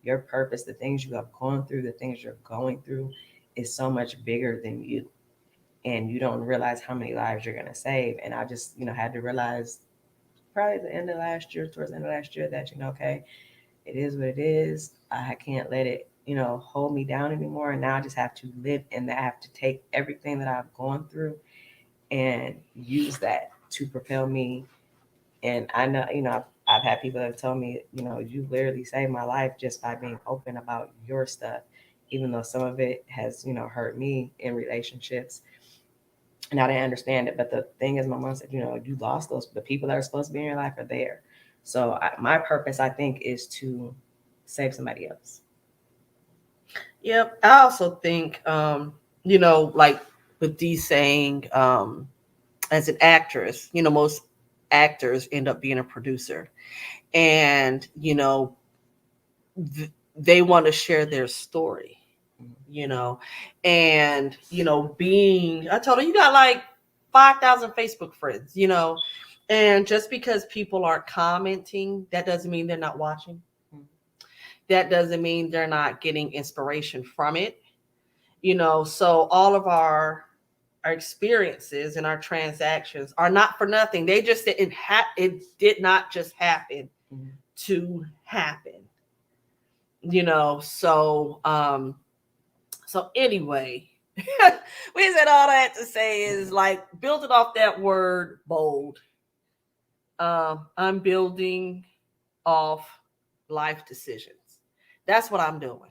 Speaker 2: Your purpose, the things you have gone through, the things you're going through, is so much bigger than you, and you don't realize how many lives you're going to save. And I just had to realize probably the end of last year, towards the end of last year, that okay, it is what it is. I can't let it hold me down anymore, and now I just have to live in that. I have to take everything that I've gone through and use that to propel me. And I know I've had people that have told me you literally saved my life just by being open about your stuff, even though some of it has hurt me in relationships. And I didn't understand it. But the thing is, my mom said, you lost those. The people that are supposed to be in your life are there. So my purpose, I think, is to save somebody else.
Speaker 1: Yep. I also think, like with Dee saying, as an actress, most actors end up being a producer, and they want to share their story, you know, and being, I told her, you got like 5,000 Facebook friends, and just because people aren't commenting, that doesn't mean they're not watching. That doesn't mean they're not getting inspiration from it. So all of our experiences and our transactions are not for nothing. They just didn't it did not just happen to happen. So anyway, we said all that to say is like building off that word bold. I'm building off life decisions. That's what I'm doing.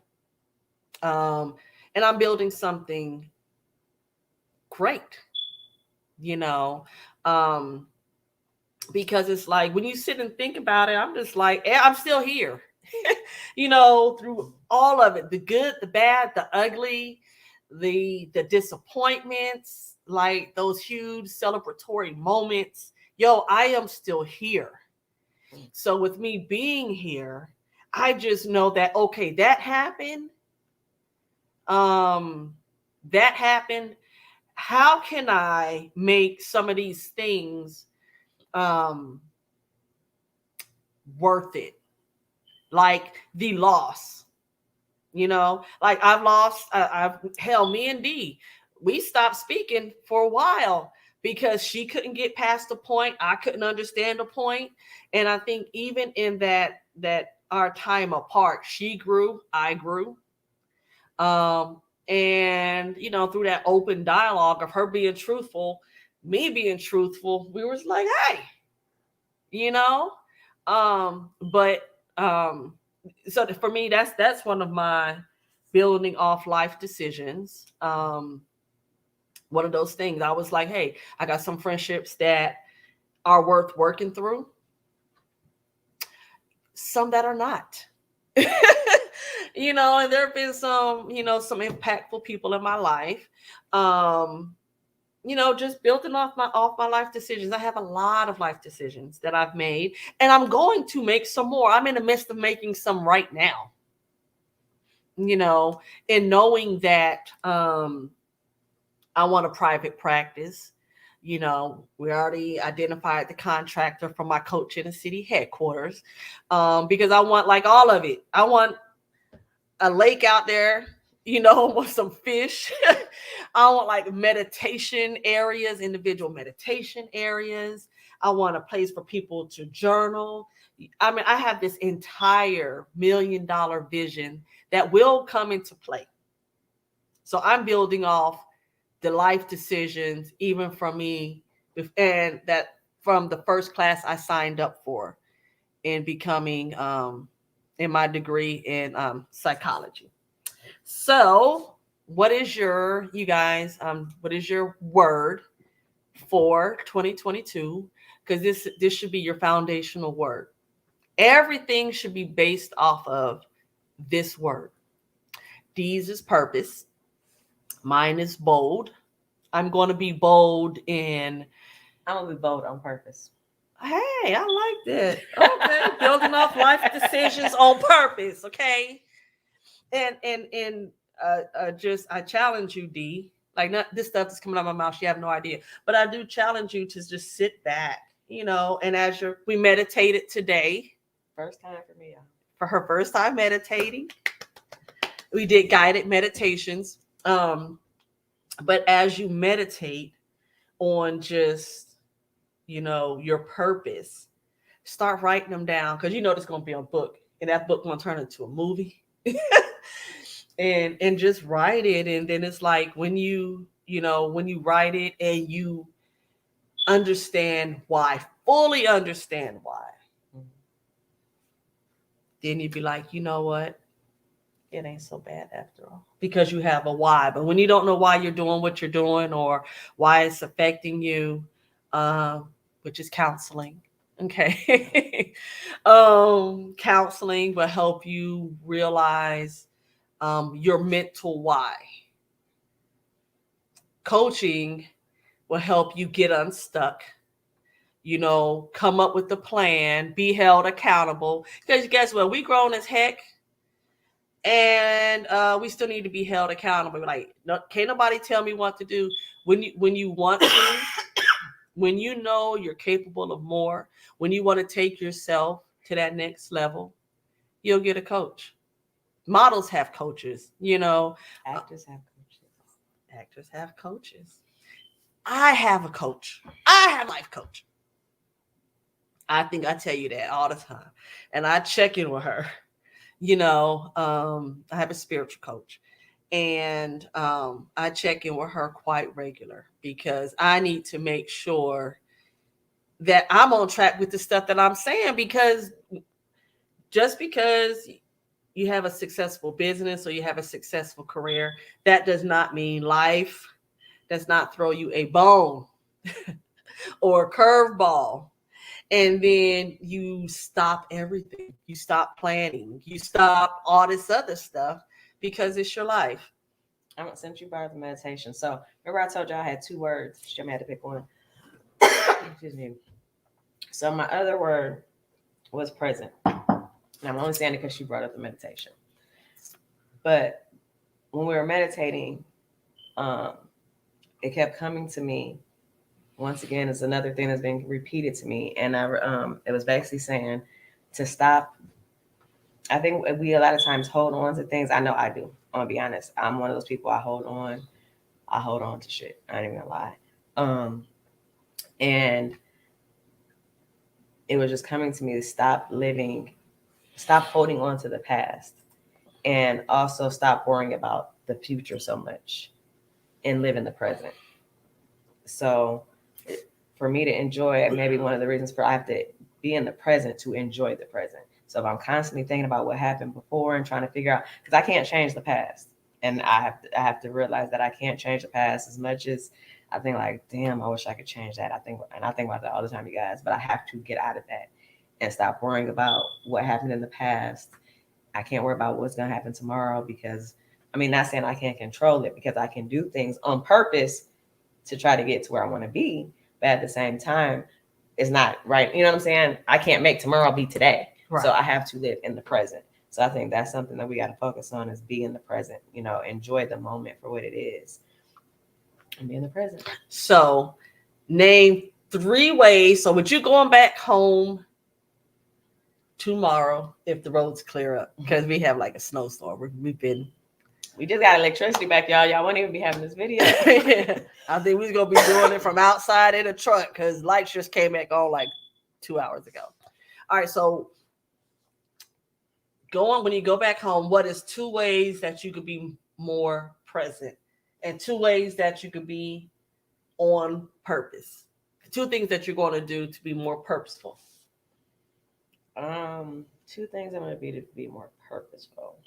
Speaker 1: um, and I'm building something great, you know, um, because it's like when you sit and think about it, I'm just like, I'm still here, through all of it, the good, the bad, the ugly, the disappointments, like those huge celebratory moments. Yo, I am still here. So with me being here, I just know that okay, um that happened. How can I make some of these things um worth it? Like the loss, like I've lost, I've hell, me and D, we stopped speaking for a while because she couldn't get past the point, I couldn't understand the point. And I think even in that our time apart, she grew, I grew. um and through that open dialogue of her being truthful, me being truthful, we was like, hey, you know but um so for me, that's one of my building off life decisions. One of those things, I was like, hey, I got some friendships that are worth working through, some that are not. And there have been some impactful people in my life. um just building off my life decisions. I have a lot of life decisions that I've made, and I'm going to make some more. I'm in the midst of making some right now. And knowing that I want a private practice. We already identified the contractor for my coaching and city headquarters, because I want like all of it. I want a lake out there, with some fish. I want like meditation areas, individual meditation areas. I want a place for people to journal. I mean, I have this entire $1 million vision that will come into play. So I'm building off the life decisions, even from me, and that from the first class I signed up for in becoming, in my degree in psychology. So, you guys, what is your word for 2022? Because this should be your foundational word. Everything should be based off of this word. D's is purpose. Mine is bold. I'm going to be bold in.
Speaker 2: I'm gonna be bold on purpose.
Speaker 1: Hey, I like that. Okay, building off life decisions on purpose. Okay, and just I challenge you, D. Like, not this stuff that's coming out of my mouth, you have no idea. But I do challenge you to just sit back, and we meditated today.
Speaker 2: First time for me, y'all.
Speaker 1: For her first time meditating, we did guided meditations. But as you meditate on just, your purpose, start writing them down, because it's going to be a book, and that book going to turn into a movie. and just write it, and then it's like when you write it and you understand why, fully understand why, then you'd be like, you know what, it ain't so bad after all, because you have a why. But when you don't know why you're doing what you're doing, or why it's affecting you, which is counseling, okay. Counseling will help you realize your mental why. Coaching will help you get unstuck, come up with a plan, be held accountable. Because guess what? We grown as heck, and we still need to be held accountable. Like, no, can't nobody tell me what to do. When you want to, when you know you're capable of more, when you want to take yourself to that next level, you'll get a coach. Models have coaches,
Speaker 2: Actors have coaches.
Speaker 1: actors have coaches. I have a coach. I have a life coach. I think I tell you that all the time. And I check in with her. I have a spiritual coach. And I check in with her quite regular because I need to make sure that I'm on track with the stuff that I'm saying. Because just because you have a successful business or you have a successful career, that does not mean life does not throw you a bone or a curveball. And then you stop everything. You stop planning. You stop all this other stuff because it's your life.
Speaker 2: Since you brought up the meditation, so remember I told you I had 2 words. She had to pick one. Excuse me. So my other word was present. And I'm only saying it because she brought up the meditation. But when we were meditating, it kept coming to me. Once again, it's another thing that's been repeated to me, and it was basically saying to stop. I think we a lot of times hold on to things. I know I do. I'm gonna be honest. I'm one of those people. I hold on. I hold on to shit. I ain't even gonna lie. And it was just coming to me to stop holding on to the past, and also stop worrying about the future so much, and live in the present. So for me to enjoy it, maybe one of the reasons I have to be in the present to enjoy the present. So if I'm constantly thinking about what happened before and trying to figure out, because I can't change the past, and I have to realize that I can't change the past as much as I think like, damn, I wish I could change that. I think about that all the time, you guys. But I have to get out of that and stop worrying about what happened in the past. I can't worry about what's gonna happen tomorrow because, not saying I can't control it, because I can do things on purpose to try to get to where I want to be. But at the same time, it's not right. You know what I'm saying? I can't make tomorrow be today. Right. So I have to live in the present. So I think that's something that we got to focus on, is be in the present, enjoy the moment for what it is and be in the present.
Speaker 1: So name 3 ways. So with you going back home tomorrow, if the roads clear up, because we have like a snowstorm.
Speaker 2: We just got electricity back, y'all. Y'all won't even be having this video.
Speaker 1: I think we're going to be doing it from outside in a truck because lights just came back on like 2 hours ago. All right, so when you go back home, what is 2 ways that you could be more present and 2 ways that you could be on purpose? 2 things that you're going to do to be more purposeful.
Speaker 2: 2 things I'm going to be more purposeful.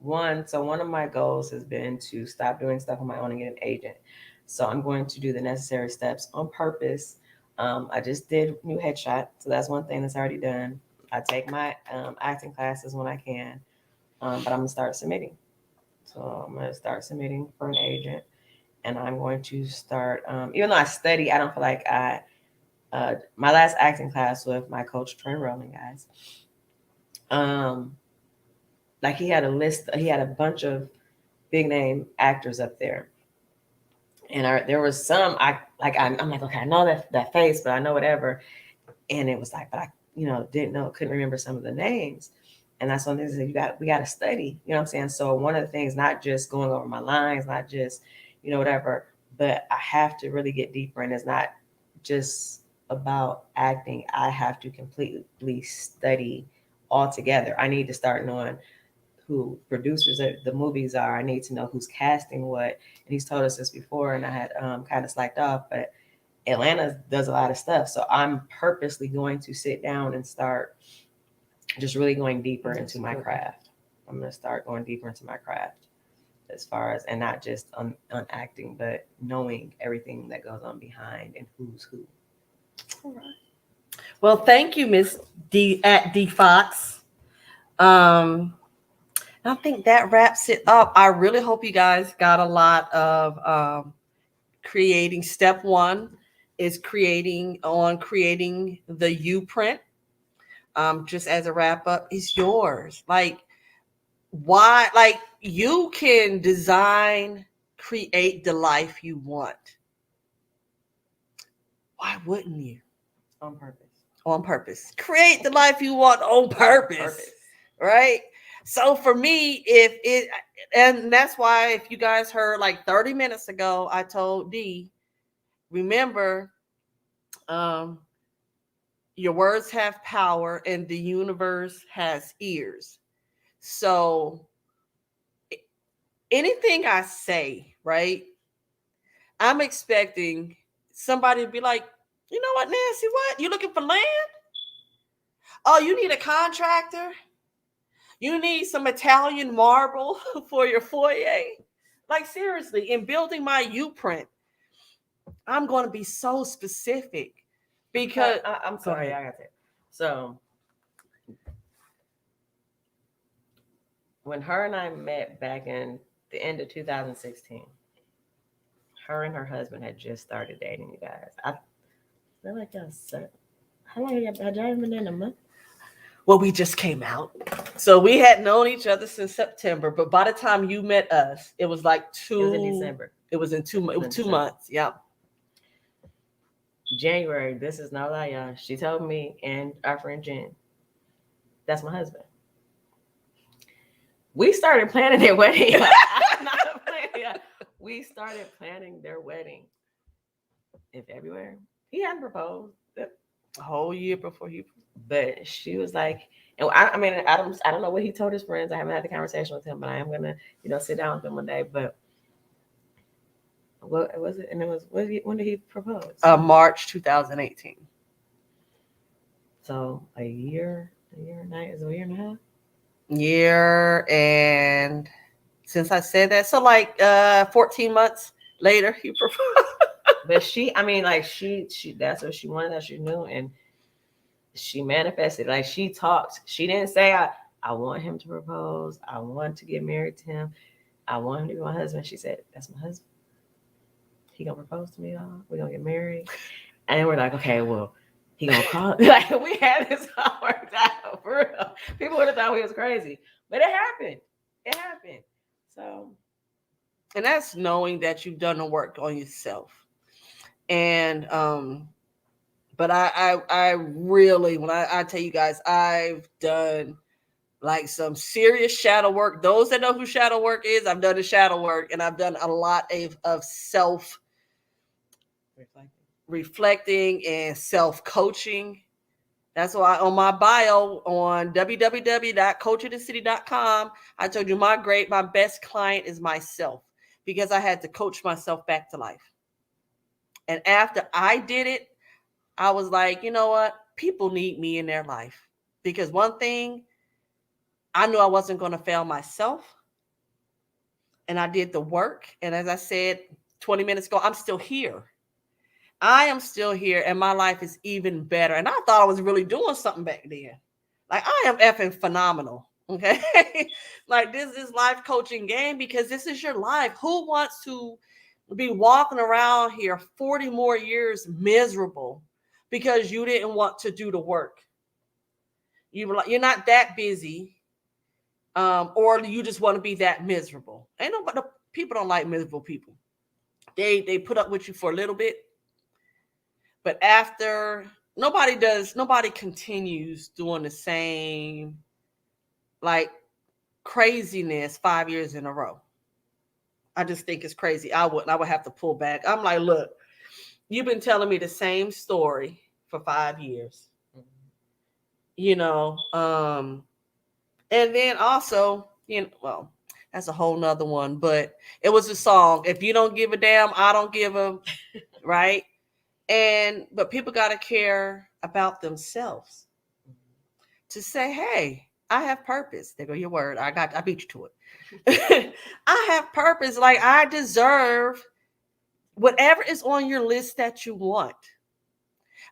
Speaker 2: One of my goals has been to stop doing stuff on my own and get an agent. So I'm going to do the necessary steps on purpose. I just did new headshot, so that's one thing that's already done. I take my acting classes when I can, but I'm gonna start submitting. So I'm gonna start submitting for an agent, and I'm going to start. Even though I study, I don't feel like my last acting class with my coach Trey Rowling, guys. Like he had a bunch of big name actors up there. And there was some I'm like, okay, I know that face, but I know whatever. And it was like, but I, couldn't remember some of the names. And that's one thing that we got to study, you know what I'm saying? So one of the things, not just going over my lines, not just, whatever, but I have to really get deeper. And it's not just about acting. I have to completely study altogether. I need to start knowing who producers of the movies are. I need to know who's casting what. And he's told us this before, and I had kind of slacked off, but Atlanta does a lot of stuff. So I'm purposely going to sit down and start just really going deeper into my craft. I'm going to start going deeper into my craft as far as, and not just on acting, but knowing everything that goes on behind and who's who.
Speaker 1: All right. Well, thank you, Miss D at D Fox. I think that wraps it up. I really hope you guys got a lot of creating. Step one is creating the YouPrint. Just as a wrap up, is yours. Like, why? Like, you can design, create the life you want. Why wouldn't you?
Speaker 2: On purpose.
Speaker 1: On purpose. Create the life you want on purpose. Right? So for me, if it, and that's why if you guys heard like 30 minutes ago, I told D, remember, um, your words have power and the universe has ears. So anything I say, right, I'm expecting somebody to be like, you know what, Nancy, what? You looking for land? Oh, you need a contractor? You need some Italian marble for your foyer? Like, seriously, in building my YouPrint, I'm going to be so specific because
Speaker 2: I'm sorry, I got that. So when her and I met back in the end of 2016, her and her husband had just started dating. You guys, I feel like y'all said, how long had y'all been in a month?
Speaker 1: Well, we just came out. So we had known each other since September, but by the time you met us, it was like
Speaker 2: It was in December.
Speaker 1: It was in 2 months. It was 2 months. Yeah.
Speaker 2: January, this is no lie, y'all. She told me and our friend Jen, that's my husband. We started planning their wedding. We started planning their wedding in February. He hadn't proposed
Speaker 1: a whole year before he.
Speaker 2: But she was like, and I mean, I don't know what he told his friends. I haven't had the conversation with him, but I am gonna, sit down with him one day. But what was it? And it was when did he propose?
Speaker 1: March 2018.
Speaker 2: So a year and a half.
Speaker 1: Year, and since I said that, so like 14 months later, he proposed.
Speaker 2: But she that's what she wanted, that she knew, and she manifested. Like, she talked. She didn't say, I want him to propose. I want to get married to him. I want him to be my husband. She said, that's my husband. He gonna propose to me, y'all. We're gonna get married. And we're like, okay, well, he gonna call. Like, we had this all worked out for real. People would have thought we was crazy, but it happened. It happened. So,
Speaker 1: and that's knowing that you've done the work on yourself. And but I really, when I tell you guys, I've done like some serious shadow work. Those that know who shadow work is, I've done the shadow work, and I've done a lot of self reflecting and self-coaching. That's why on my bio on www.coachingthecity.com, I told you my best client is myself, because I had to coach myself back to life. And after I did it, I was like, you know what? People need me in their life, because one thing, I knew I wasn't going to fail myself. And I did the work. And as I said 20 minutes ago, I'm still here. I am still here, and my life is even better. And I thought I was really doing something back then. Like, I am effing phenomenal. Okay. Like, this is life coaching game, because this is your life. Who wants to be walking around here 40 more years miserable because you didn't want to do the work? You're not that busy, or you just want to be that miserable. Ain't nobody, people don't like miserable people. They put up with you for a little bit, but after, nobody continues doing the same like craziness 5 years in a row. I just think it's crazy. I would have to pull back. I'm like, look, you've been telling me the same story for 5 years. And then also, well, that's a whole nother one, but it was a song. If you don't give a damn, I don't give a, right? But people got to care about themselves to say, hey, I have purpose. There go your word. I beat you to it. I have purpose. Like, I deserve whatever is on your list that you want.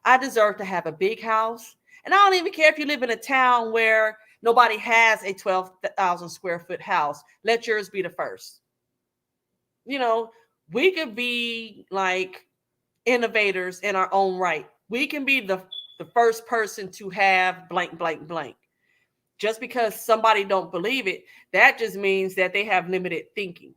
Speaker 1: I deserve to have a big house. And I don't even care if you live in a town where Nobody has a 12,000 square foot house. Let yours be the first. You know, we could be like innovators in our own right. We can be the first person to have blank, blank, blank. Just because somebody don't believe it, that just means that they have limited thinking.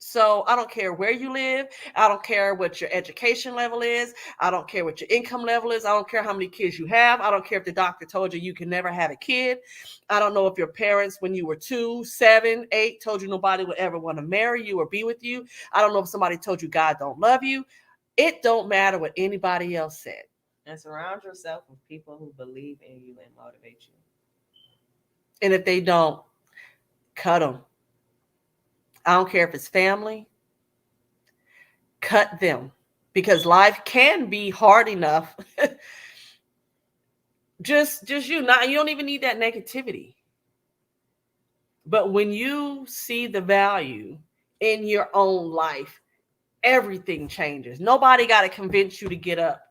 Speaker 1: So I don't care where you live. I don't care what your education level is. I don't care what your income level is. I don't care how many kids you have. I don't care if the doctor told you can never have a kid. I don't know if your parents, when you were 2, 7, 8, told you nobody would ever want to marry you or be with you. I don't know if somebody told you God don't love you. It don't matter what anybody else said.
Speaker 2: And surround yourself with people who believe in you and motivate you.
Speaker 1: And if they don't, cut them. I don't care if it's family, cut them, because life can be hard enough. just you, not, you don't even need that negativity. But when you see the value in your own life, everything changes. Nobody got to convince you to get up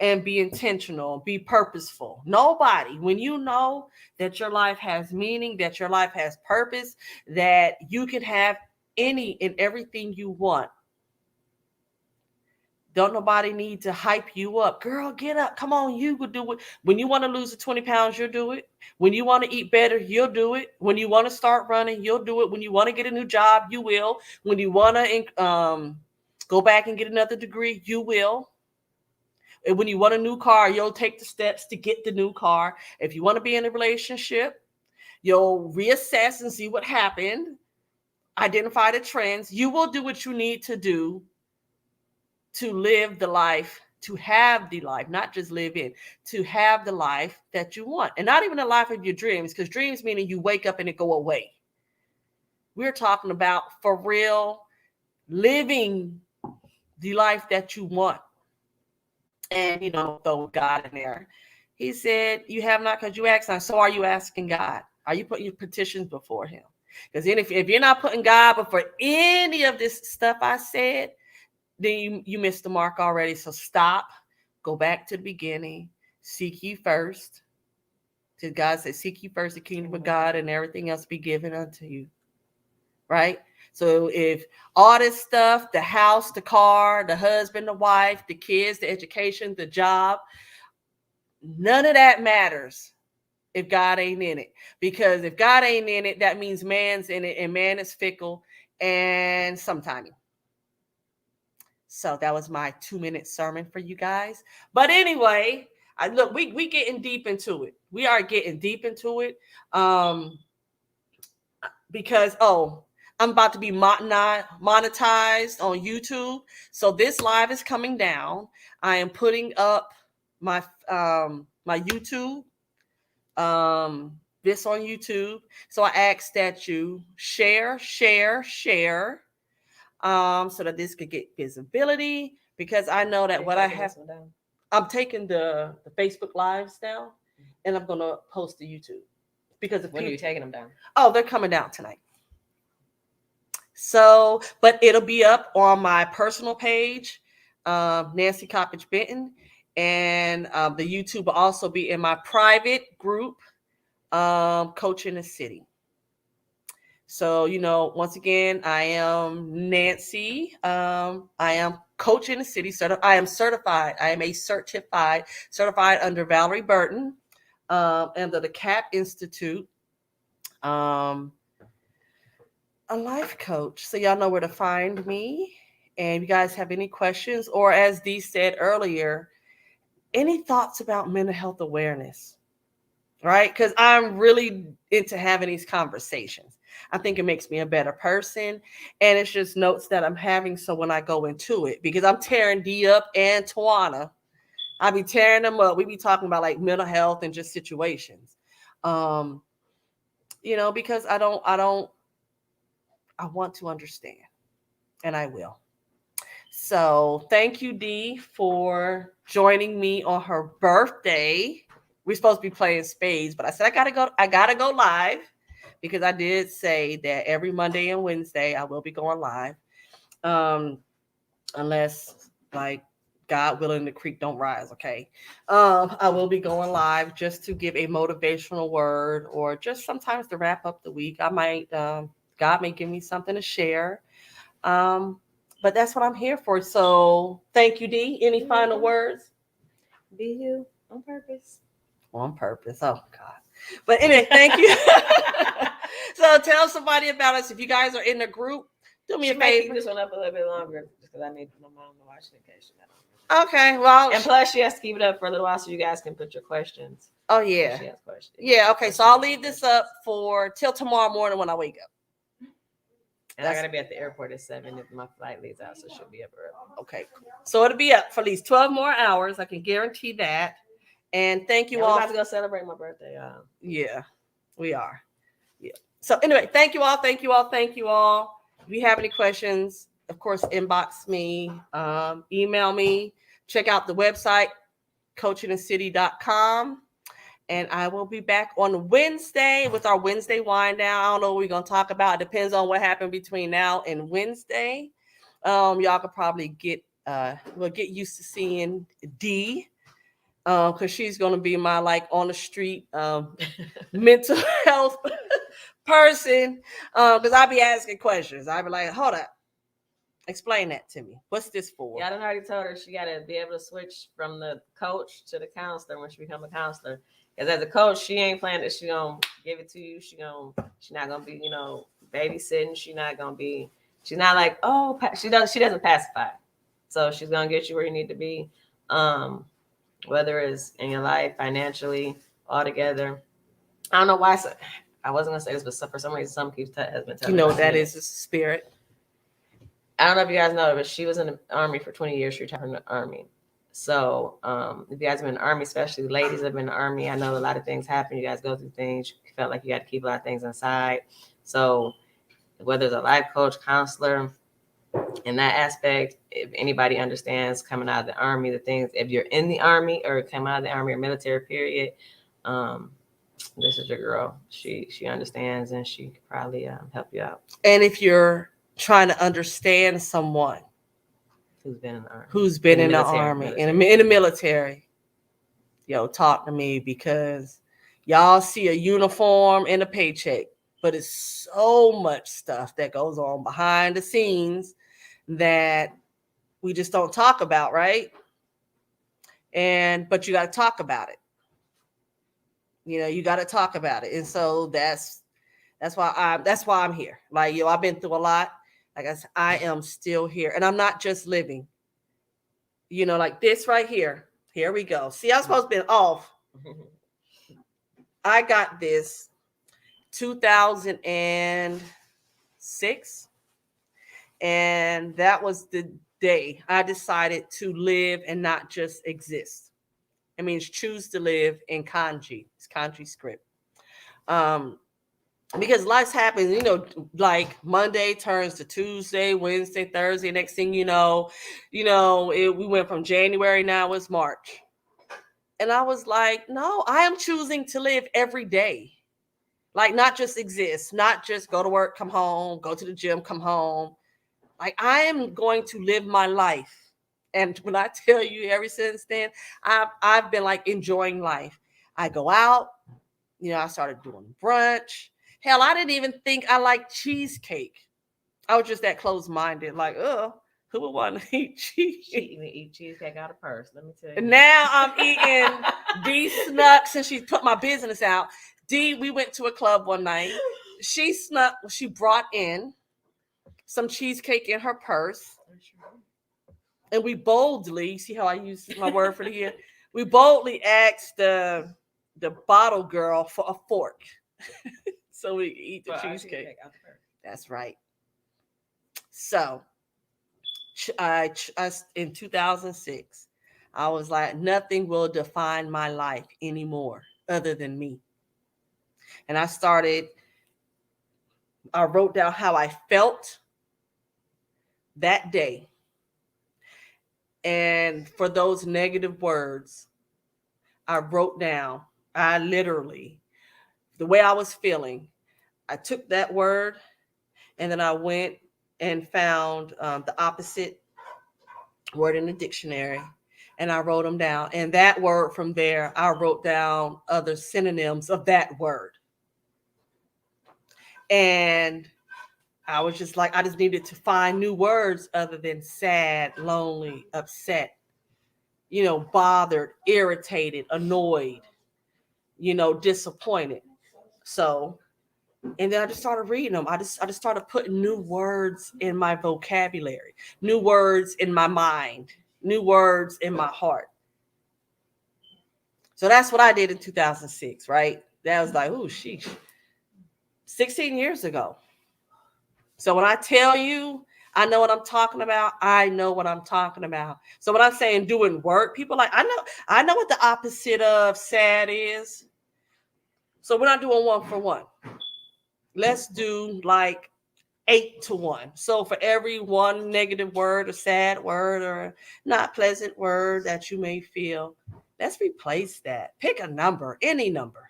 Speaker 1: and be intentional, be purposeful. Nobody. When you know that your life has meaning, that your life has purpose, that you can have any and everything you want, don't nobody need to hype you up. Girl, get up. Come on, you will do it. When you want to lose the 20 pounds, you'll do it. When you want to eat better, you'll do it. When you want to start running, you'll do it. When you want to get a new job, you will. When you want to go back and get another degree, you will. And when you want a new car, you'll take the steps to get the new car. If you want to be in a relationship, you'll reassess and see what happened, identify the trends. You will do what you need to do to live the life, to have the life, not just live in, to have the life that you want. And not even the life of your dreams, because dreams meaning you wake up and it go away. We're talking about for real living the life that you want. And, throw God in there. He said, you have not because you ask not. So are you asking God? Are you putting your petitions before him? Because then if you're not putting God before any of this stuff I said, then you missed the mark already. So stop, go back to the beginning, seek ye first. Did God say, seek ye first the kingdom of God and everything else be given unto you? Right? So if all this stuff, the house, the car, the husband, the wife, the kids, the education, the job, none of that matters if God ain't in it. Because if God ain't in it, that means man's in it, and man is fickle and sometime. So that was my 2-minute sermon for you guys. But anyway, look, we getting deep into it. We are getting deep into it. Because I'm about to be monetized on YouTube. So this live is coming down. I am putting up my my YouTube, this on YouTube. So I ask that you share, so that this could get visibility, because I know that what I have, I'm taking the Facebook lives down and I'm going to post to YouTube. Because
Speaker 2: when are you taking them down?
Speaker 1: Oh, they're coming down tonight. So, but it'll be up on my personal page, Nancy Coppage Benton, and the YouTube will also be in my private group, Coach in the City. So, once again, I am Nancy. I am Coach in the City. I am certified. I am a certified under Valerie Burton, under the CAP Institute. A life coach. So y'all know where to find me. And if you guys have any questions, or as Dee said earlier, any thoughts about mental health awareness, right? Because I'm really into having these conversations. I think it makes me a better person. And it's just notes that I'm having. So when I go into it, because I'm tearing Dee up and Tawana, I be tearing them up. We be talking about like mental health and just situations. Because I want to understand, and I will. So thank you, Dee, for joining me on her birthday. We're supposed to be playing spades, but I said I gotta go live, because I did say that every Monday and Wednesday I will be going live. Unless like God willing, the creek don't rise. Okay. I will be going live just to give a motivational word, or just sometimes to wrap up the week. I might, God may give me something to share. Um, but that's what I'm here for. So thank you, D. Any final words?
Speaker 2: Be you on purpose.
Speaker 1: On purpose. Oh God. But anyway, thank you. So tell somebody about us. If you guys are in the group, do me a favor.
Speaker 2: Keep this one up a little bit longer just because I need my mom to watch it in case she got
Speaker 1: Okay. Well,
Speaker 2: and plus she has to keep it up for a little while so you guys can put your questions.
Speaker 1: Oh yeah.
Speaker 2: She has questions.
Speaker 1: Yeah. Okay. So I'll leave this up for till tomorrow morning when I wake up.
Speaker 2: And I gotta be at the airport at 7 if my flight leaves out, so she'll be up early.
Speaker 1: Okay. So it'll be up for at least 12 more hours. I can guarantee that. And thank you all.
Speaker 2: We're about to go celebrate my birthday, y'all.
Speaker 1: Yeah, we are. Yeah. So anyway, thank you all. Thank you all. Thank you all. If you have any questions, of course, inbox me, email me, check out the website, coachingthecity.com. And I will be back on Wednesday with our Wednesday wind down. I don't know what we're going to talk about. It depends on what happened between now and Wednesday. Y'all could probably get used to seeing D, because she's going to be my like on the street mental health person, because I'll be asking questions. I'll be like, hold up, explain that to me. What's this for?
Speaker 2: Yeah, I done already told her she got to be able to switch from the coach to the counselor when she become a counselor. Because as a coach, she ain't planning that she gonna give it to you. She's not gonna be, babysitting. She's not like, oh, she doesn't pacify. So she's gonna get you where you need to be, whether it's in your life, financially, altogether. I don't know why. I wasn't gonna say this, but for some reason, has been telling me.
Speaker 1: You know that is a spirit.
Speaker 2: I don't know if you guys know, but she was in the Army for 20 years. She retired from the Army. So if you guys have been in the Army, especially ladies have been in the Army, I know a lot of things happen. You guys go through things. You felt like you got to keep a lot of things inside. So whether it's a life coach, counselor, in that aspect, if anybody understands coming out of the Army, the things, if you're in the Army or come out of the Army or military period, this is your girl. She understands, and she could probably help you out.
Speaker 1: And if you're trying to understand someone
Speaker 2: who's been in the Army,
Speaker 1: in the military, talk to me, because y'all see a uniform and a paycheck, but it's so much stuff that goes on behind the scenes that we just don't talk about, right? But you got to talk about it. You got to talk about it. And so that's why I'm here. Like, I've been through a lot. Like I said, I am still here, and I'm not just living. Like this right here. Here we go. See, I was supposed to be off. I got this 2006, and that was the day I decided to live and not just exist. It means choose to live in kanji. It's kanji script. Because life happens, like Monday turns to Tuesday, Wednesday, Thursday. Next thing you know, we went from January, now it's March. And I was like, no, I am choosing to live every day. Like, not just exist, not just go to work, come home, go to the gym, come home. Like, I am going to live my life. And when I tell you, ever since then, I've been like enjoying life. I go out, I started doing brunch. Hell, I didn't even think I liked cheesecake. I was just that close-minded, like, who would want to eat cheesecake?
Speaker 2: She even eat cheesecake out of purse, let me tell you.
Speaker 1: Now I'm eating D snuck since she put my business out. D, we went to a club one night. She brought in some cheesecake in her purse. And we boldly, see how I use my word for the year? We boldly asked the bottle girl for a fork. So we eat the cheesecake. That's right. So I in 2006, I was like, nothing will define my life anymore other than me. And I wrote down how I felt that day. And for those negative words, I wrote down, I literally, the way I was feeling, I took that word and then I went and found the opposite word in the dictionary. and I wrote them down. And that word from there, I wrote down other synonyms of that word. And I was just like, I just needed to find new words other than sad, lonely, upset, bothered, irritated, annoyed, disappointed. So, and then I just started reading them. I just started putting new words in my vocabulary, new words in my mind, new words in my heart. So that's what I did in 2006, right? That was like, oh, sheesh, 16 years ago. So when I tell you, I know what I'm talking about. I know what I'm talking about. So when I'm saying doing work, people like, I know what the opposite of sad is. So we're not doing 1-for-1. Let's do like 8-to-1. So for every one negative word, a sad word, or not pleasant word that you may feel, let's replace that. Pick a number, any number,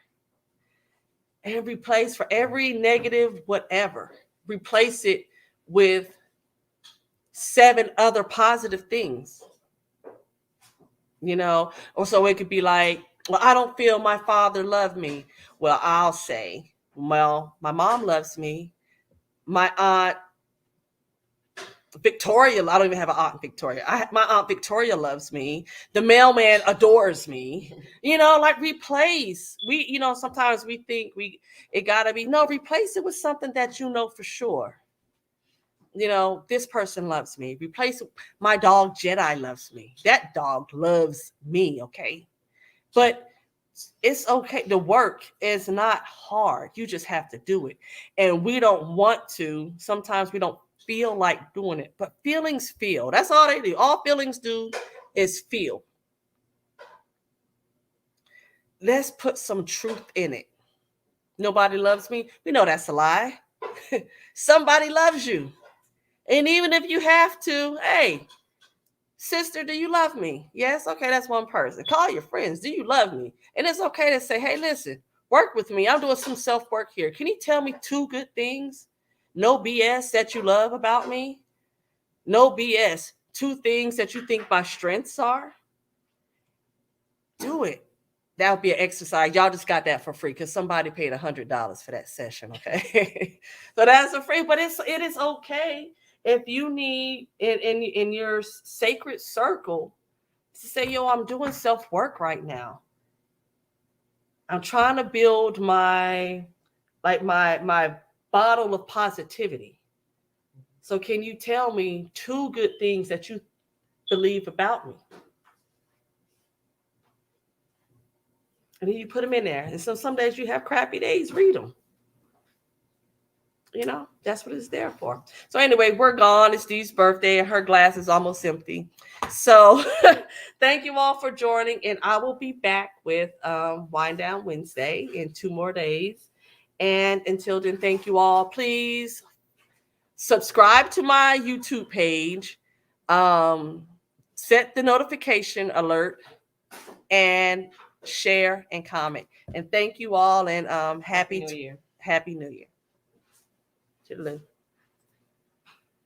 Speaker 1: and replace for every negative whatever. Replace it with 7 other positive things, or so it could be like, well, I don't feel my father loved me. Well, I'll say, well, my mom loves me. My aunt Victoria, I don't even have an aunt Victoria. My aunt Victoria loves me. The mailman adores me. Like replace. Sometimes we think it gotta be, no, replace it with something that for sure. This person loves me. Replace my dog Jedi loves me. That dog loves me, okay? But it's okay. The work is not hard. You just have to do it. And we don't want to. Sometimes we don't feel like doing it, but feelings feel. That's all they do. All feelings do is feel. Let's put some truth in it. Nobody loves me. We know that's a lie. Somebody loves you. And even if you have to, hey, sister, do you love me? Yes. Okay, that's one person. Call your friends. Do you love me? And it's okay to say, hey, listen, work with me. I'm doing some self-work here. Can you tell me 2 good things? No BS that you love about me? No BS. 2 things that you think my strengths are? Do it. That would be an exercise. Y'all just got that for free because somebody paid $100 for that session. Okay. So that's a free, but it is okay if you need in your sacred circle to say, yo, I'm doing self-work right now. I'm trying to build my bottle of positivity. So can you tell me 2 good things that you believe about me? And then you put them in there. And so some days you have crappy days, read them. That's what it's there for. So anyway, we're gone. It's Dee's birthday and her glass is almost empty. So thank you all for joining. And I will be back with Wind Down Wednesday in 2 more days. And until then, thank you all. Please subscribe to my YouTube page. Set the notification alert and share and comment. And thank you all. And happy New Year. Happy New Year. Toodaloo.